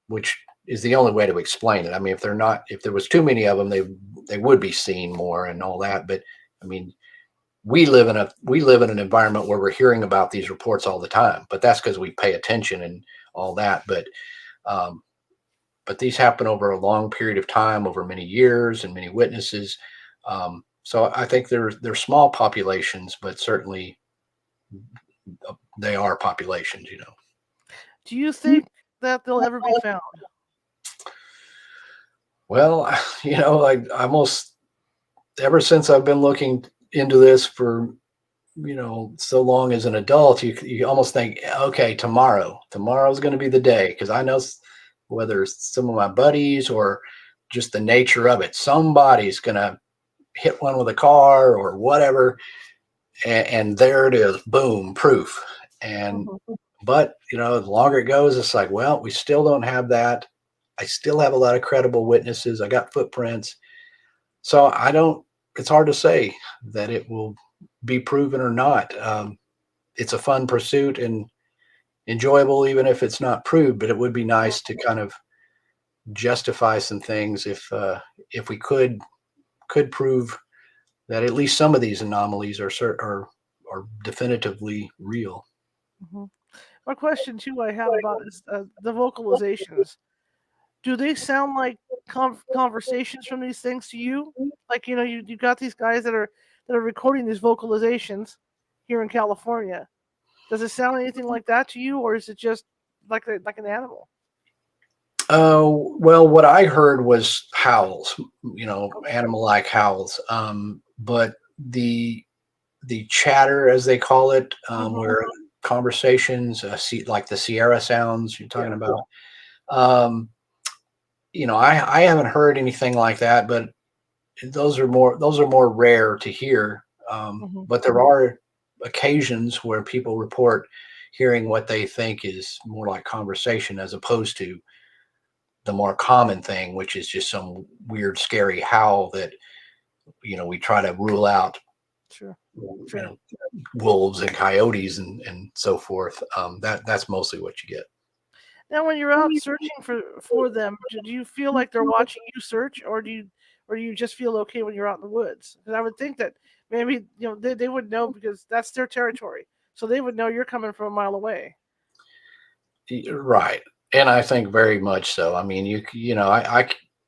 which is the only way to explain it. I mean, if there was too many of them, they would be seen more and all that. But I mean, we live in an environment where we're hearing about these reports all the time, but that's because we pay attention and all that. But these happen over a long period of time, over many years and many witnesses. So I think they're small populations, but certainly they are populations, Do you think that they'll ever be found? Well, like almost ever since I've been looking into this for so long as an adult, you almost think, okay, tomorrow's going to be the day, because I know whether it's some of my buddies or just the nature of it, somebody's going to hit one with a car or whatever, and there it is, boom, proof. And Mhm. but the longer it goes, it's like, well, we still don't have that. I still have a lot of credible witnesses. I got footprints, so I don't. It's hard to say that it will be proven or not. It's a fun pursuit and enjoyable, even if it's not proved. But it would be nice to kind of justify some things if we could prove that at least some of these anomalies are definitively real. Mhm. A question too I have about is the vocalizations. Do they sound like conversations from these things to you? Like you got these guys that are recording these vocalizations here in California. Does it sound anything like that to you, or is it just like an animal? Well, what I heard was howls, Okay. animal-like howls. But the chatter, as they call it, Hmm. where conversations, like the Sierra sounds you're talking Yeah. about. Um, I haven't heard anything like that, but those are more rare to hear. Hmm. But there are occasions where people report hearing what they think is more like conversation as opposed to the more common thing, which is just some weird, scary howl that we try to rule out. Sure. You Sure. know, wolves and coyotes and so forth. That's mostly what you get. Now, when you're out searching for them, do you feel like they're watching you search, or do you just feel okay when you're out in the woods? Because I would think that maybe they would know because that's their territory, so they would know you're coming from a mile away. Right, and I think very much so. I mean,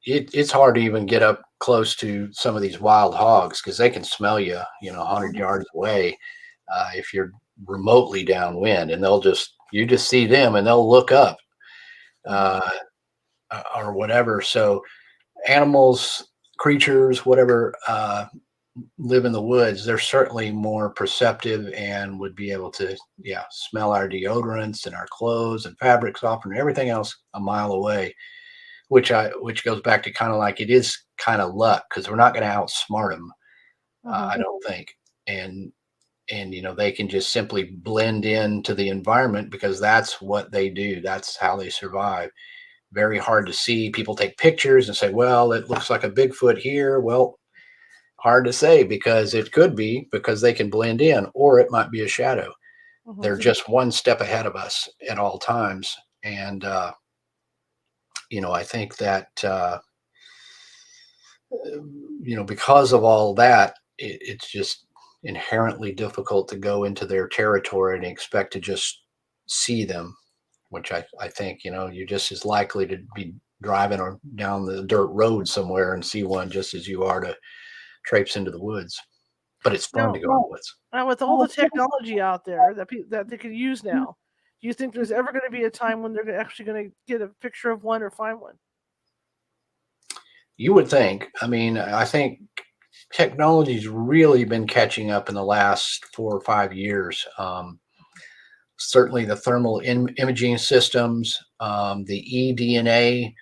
it's hard to even get up close to some of these wild hogs because they can smell you, 100 Mhm. yards away, if you're remotely downwind, and you just see them and they'll look up, Mhm. uh, or whatever. So animals, creatures, whatever, live in the woods, they're certainly more perceptive and would be able to, yeah, smell our deodorants and our clothes and fabric softener, everything else a mile away. Which goes back to kind of like it is kind of luck because we're not going to outsmart them, Mhm. I don't think. And they can just simply blend into the environment because that's what they do. That's how they survive. Very hard to see. People take pictures and say, well, it looks like a Bigfoot here. Well, hard to say because it could be because they can blend in, or it might be a shadow. Mhm. They're just one step ahead of us at all times. And, I think that, because of all that, it's just inherently difficult to go into their territory and expect to just see them, which I think, you're just as likely to be driving or down the dirt road somewhere and see one just as you are to traipse into the woods. But it's fun to Now, go in the woods. with all the technology out there that they can use now, do you think there's ever going to be a time when they're actually going to get a picture of one or find one? You would think. I mean, I think technology's really been catching up in the last 4 or 5 years. Certainly, the thermal imaging systems, the eDNA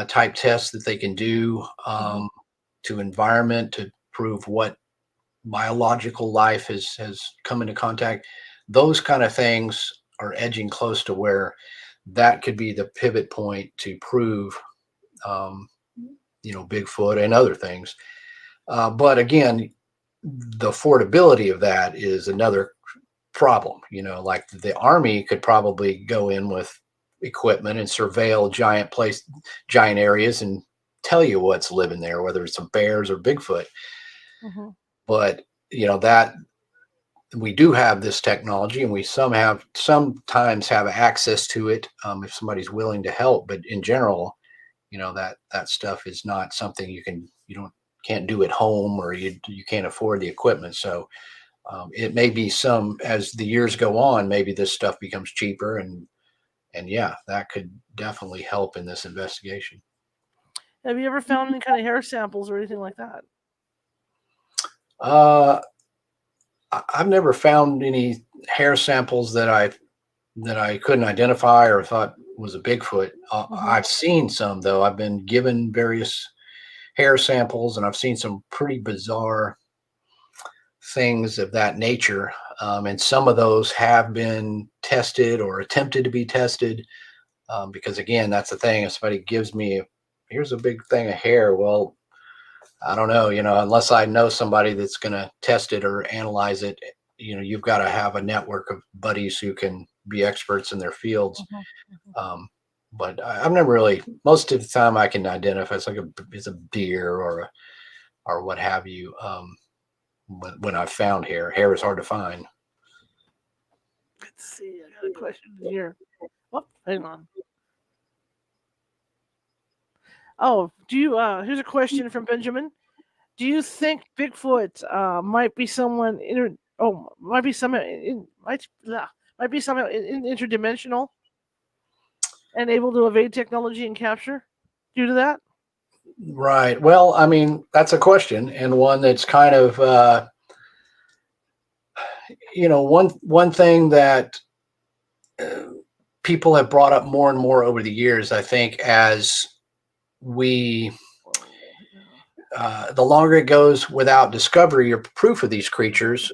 type tests that they can do, Mhm. to environment to prove what biological life has come into contact. Those kind of things are edging close to where that could be the pivot point to prove, um, Bigfoot and other things. But again, the affordability of that is another problem. Like the army could probably go in with equipment and surveil giant areas and tell you what's living there, whether it's some bears or Bigfoot. Mhm. But that we do have this technology, and we sometimes have access to it, if somebody's willing to help. But in general, that stuff is not something you can't do at home, or you can't afford the equipment. So it may be as the years go on, maybe this stuff becomes cheaper, and yeah, that could definitely help in this investigation. Have you ever found any kind of hair samples or anything like that? Uh, I've never found any hair samples that I couldn't identify or thought was a Bigfoot. Mm-hmm. I've seen some though. I've been given various hair samples, and I've seen some pretty bizarre things of that nature. And some of those have been tested or attempted to be tested. Because again, that's the thing. If somebody gives me, here's a big thing of hair, well, I don't know, unless I know somebody that's going to test it or analyze it, you've got to have a network of buddies who can be experts in their fields. Mm-hmm. Um, but I've never really, most of the time I can identify it's a deer or what have you. When I've found hair is hard to find. Let's see. I got a question here. Oh, hang on. Oh, do you? Here's a question from Benjamin. Do you think Bigfoot might be someone might be somehow might be somehow interdimensional and able to evade technology and capture due to that? Right. Well, I mean, that's a question, and one that's kind of one thing that people have brought up more and more over the years. I think as we the longer it goes without discovery or proof of these creatures,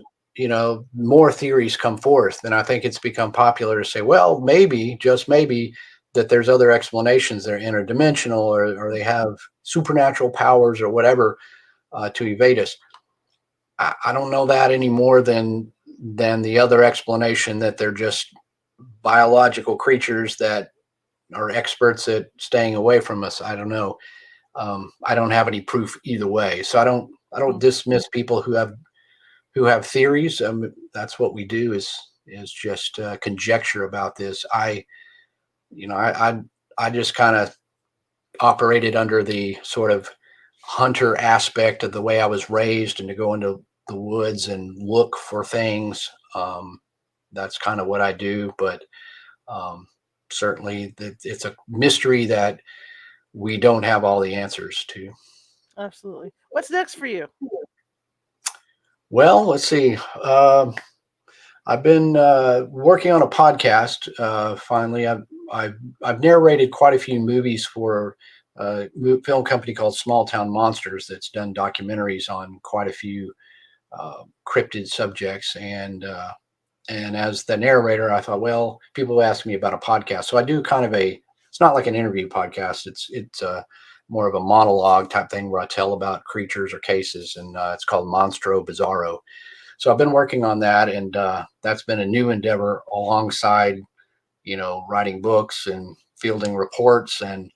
more theories come forth. And I think it's become popular to say, well, maybe, just maybe, that there's other explanations. They're interdimensional, or they have supernatural powers or whatever to evade us. I don't know that any more than the other explanation that they're just biological creatures that are experts at staying away from us. I don't know. I don't have any proof either way, so I don't dismiss people who have theories. That's what we do is just conjecture about this. I just kind of operated under the sort of hunter aspect of the way I was raised, and to go into the woods and look for things. That's kind of what I do, but certainly it's a mystery that we don't have all the answers to. Absolutely. What's next for you? Well, let's see. I've been working on a podcast. Finally, I've narrated quite a few movies for a film company called Small Town Monsters that's done documentaries on quite a few cryptid subjects. And as the narrator, I thought, well, people ask me about a podcast, so I do kind of it's not like an interview podcast. It's more of a monologue type thing where I tell about creatures or cases, and it's called Monstro Bizarro. So I've been working on that, and that's been a new endeavor alongside, writing books and fielding reports and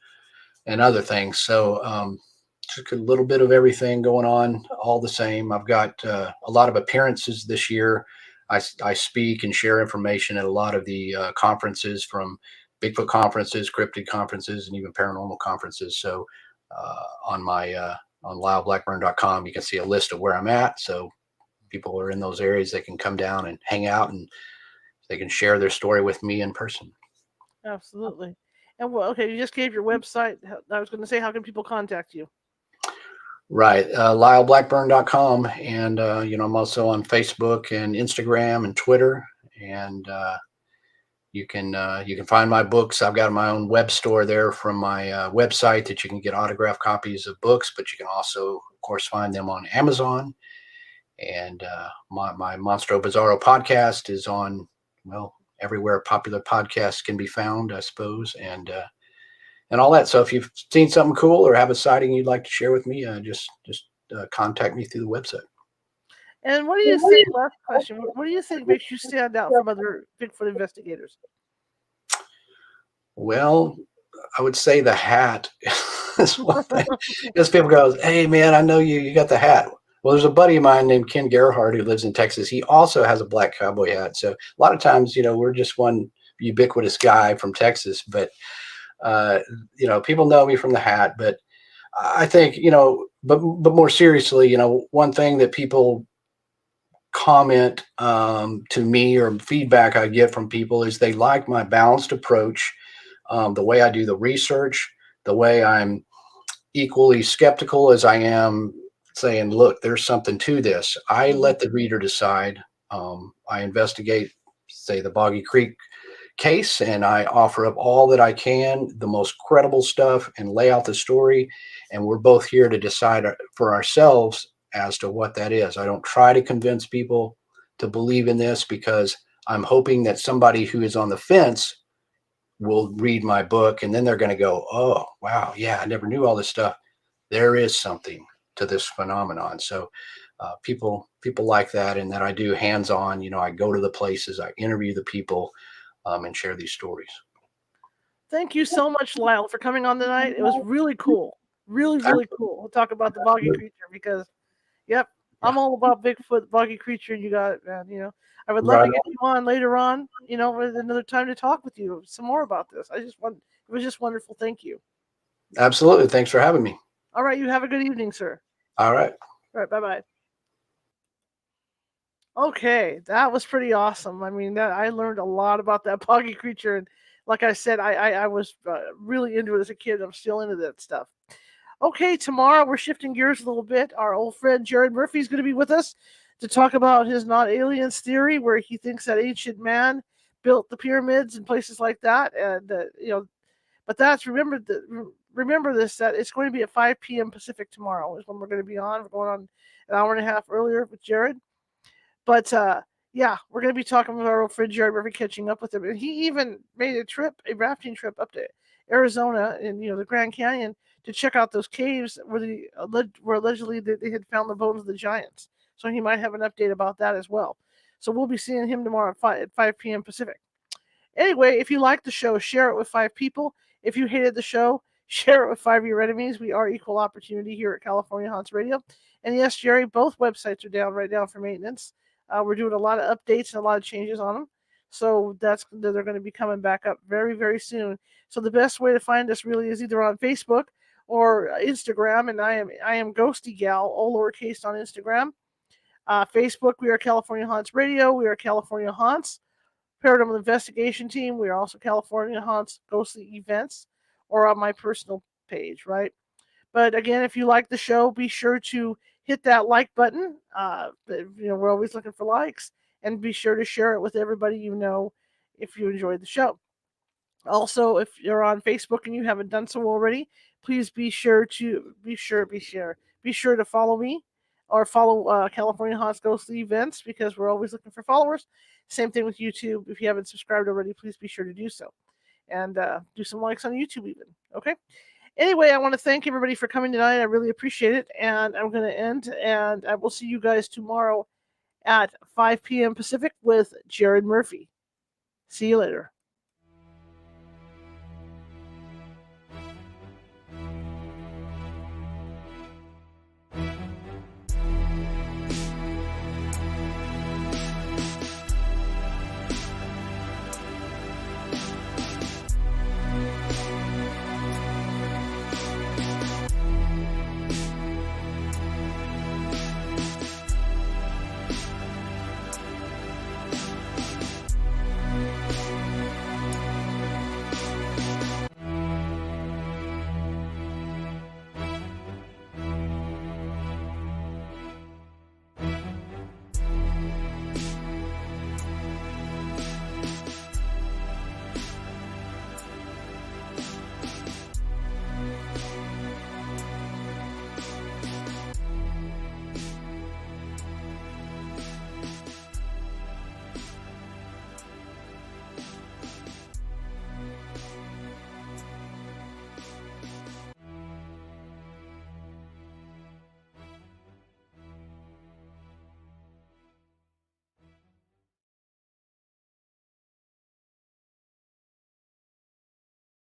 other things. So just a little bit of everything going on, all the same. I've got a lot of appearances this year. I speak and share information at a lot of the conferences, from Bigfoot conferences, cryptid conferences, and even paranormal conferences. So on my on lyleblackburn.com, you can see a list of where I'm at. So people are in those areas, they can come down and hang out, and they can share their story with me in person. Absolutely. And well, okay, you just gave your website. I was going to say, how can people contact you? Right. LyleBlackburn.com. And, I'm also on Facebook and Instagram and Twitter. And you can find my books. I've got my own web store there from my website that you can get autographed copies of books, but you can also, of course, find them on Amazon. And my Monstro Bizarro podcast is on, well, everywhere popular podcasts can be found, I suppose. And all that. So if you've seen something cool or have a sighting you'd like to share with me, just contact me through the website. And what do you think? Last question. What do you think makes you stand out from other Bigfoot investigators? Well, I would say the hat is one thing. Because people go, "Hey, man, I know you got the hat." Well, there's a buddy of mine named Ken Gerhardt who lives in Texas. He also has a black cowboy hat. So a lot of times, we're just one ubiquitous guy from Texas, but people know me from the hat. But I think, but more seriously, one thing that people comment to me, or feedback I get from people, is they like my balanced approach, the way I do the research, the way I'm, equally skeptical as I am saying, look, there's something to this. I let the reader decide. I investigate, say, the Boggy Creek case, and I offer up all that I can, the most credible stuff, and lay out the story. And we're both here to decide for ourselves as to what that is. I don't try to convince people to believe in this, because I'm hoping that somebody who is on the fence will read my book, and then they're going to go, oh, wow, yeah, I never knew all this stuff. There is something to this phenomenon. So people like that, and that I do hands-on. I go to the places, I interview the people, and share these stories. Thank you so much, Lyle, for coming on tonight. It was really cool. Really, really cool. We'll talk about the Boggy creature because, yep, I'm all about Bigfoot, Boggy creature, and you got it, man. I would love to get you on later on, with another time to talk with you some more about this. It was just wonderful. Thank you. Absolutely. Thanks for having me. All right. You have a good evening, sir. All right. All right. Bye-bye. Okay. That was pretty awesome. I mean, I learned a lot about that Boggy creature. And like I said, I was really into it as a kid. I'm still into that stuff. Okay, tomorrow we're shifting gears a little bit. Our old friend Jared Murphy is going to be with us to talk about his not aliens theory, where he thinks that ancient man built the pyramids and places like that. And but that's remember this, that it's going to be at 5 p.m. Pacific tomorrow is when we're going to be on. We're going on an hour and a half earlier with Jared. But yeah, we're going to be talking with our old friend Jared Murphy, catching up with him. And he even made a rafting trip up to Arizona and the Grand Canyon to check out those caves where allegedly they had found the bones of the giants. So he might have an update about that as well. So we'll be seeing him tomorrow at 5 p.m. Pacific. Anyway, if you like the show, share it with 5 people. If you hated the show, share it with 5 of your enemies. We are equal opportunity here at California Haunts Radio. And yes, Jerry, both websites are down right now for maintenance. We're doing a lot of updates and a lot of changes on them. So they're going to be coming back up very, very soon. So the best way to find us really is either on Facebook or Instagram. And I am Ghosty Gal, all lowercase on Instagram. Facebook, we are California Haunts Radio. We are California Haunts Paranormal Investigation Team. We are also California Haunts Ghostly Events, or on my personal page, right? But again, if you like the show, be sure to hit that like button. We're always looking for likes, and be sure to share it with everybody you know if you enjoyed the show. Also, if you're on Facebook and you haven't done so already, please be sure to follow me or follow California Haunts Ghostly Events, because we're always looking for followers. Same thing with YouTube. If you haven't subscribed already, please be sure to do so, and do some likes on YouTube even. Okay. Anyway, I want to thank everybody for coming tonight. I really appreciate it. And I'm going to end, and I will see you guys tomorrow at 5 p.m. Pacific with Jared Murphy. See you later.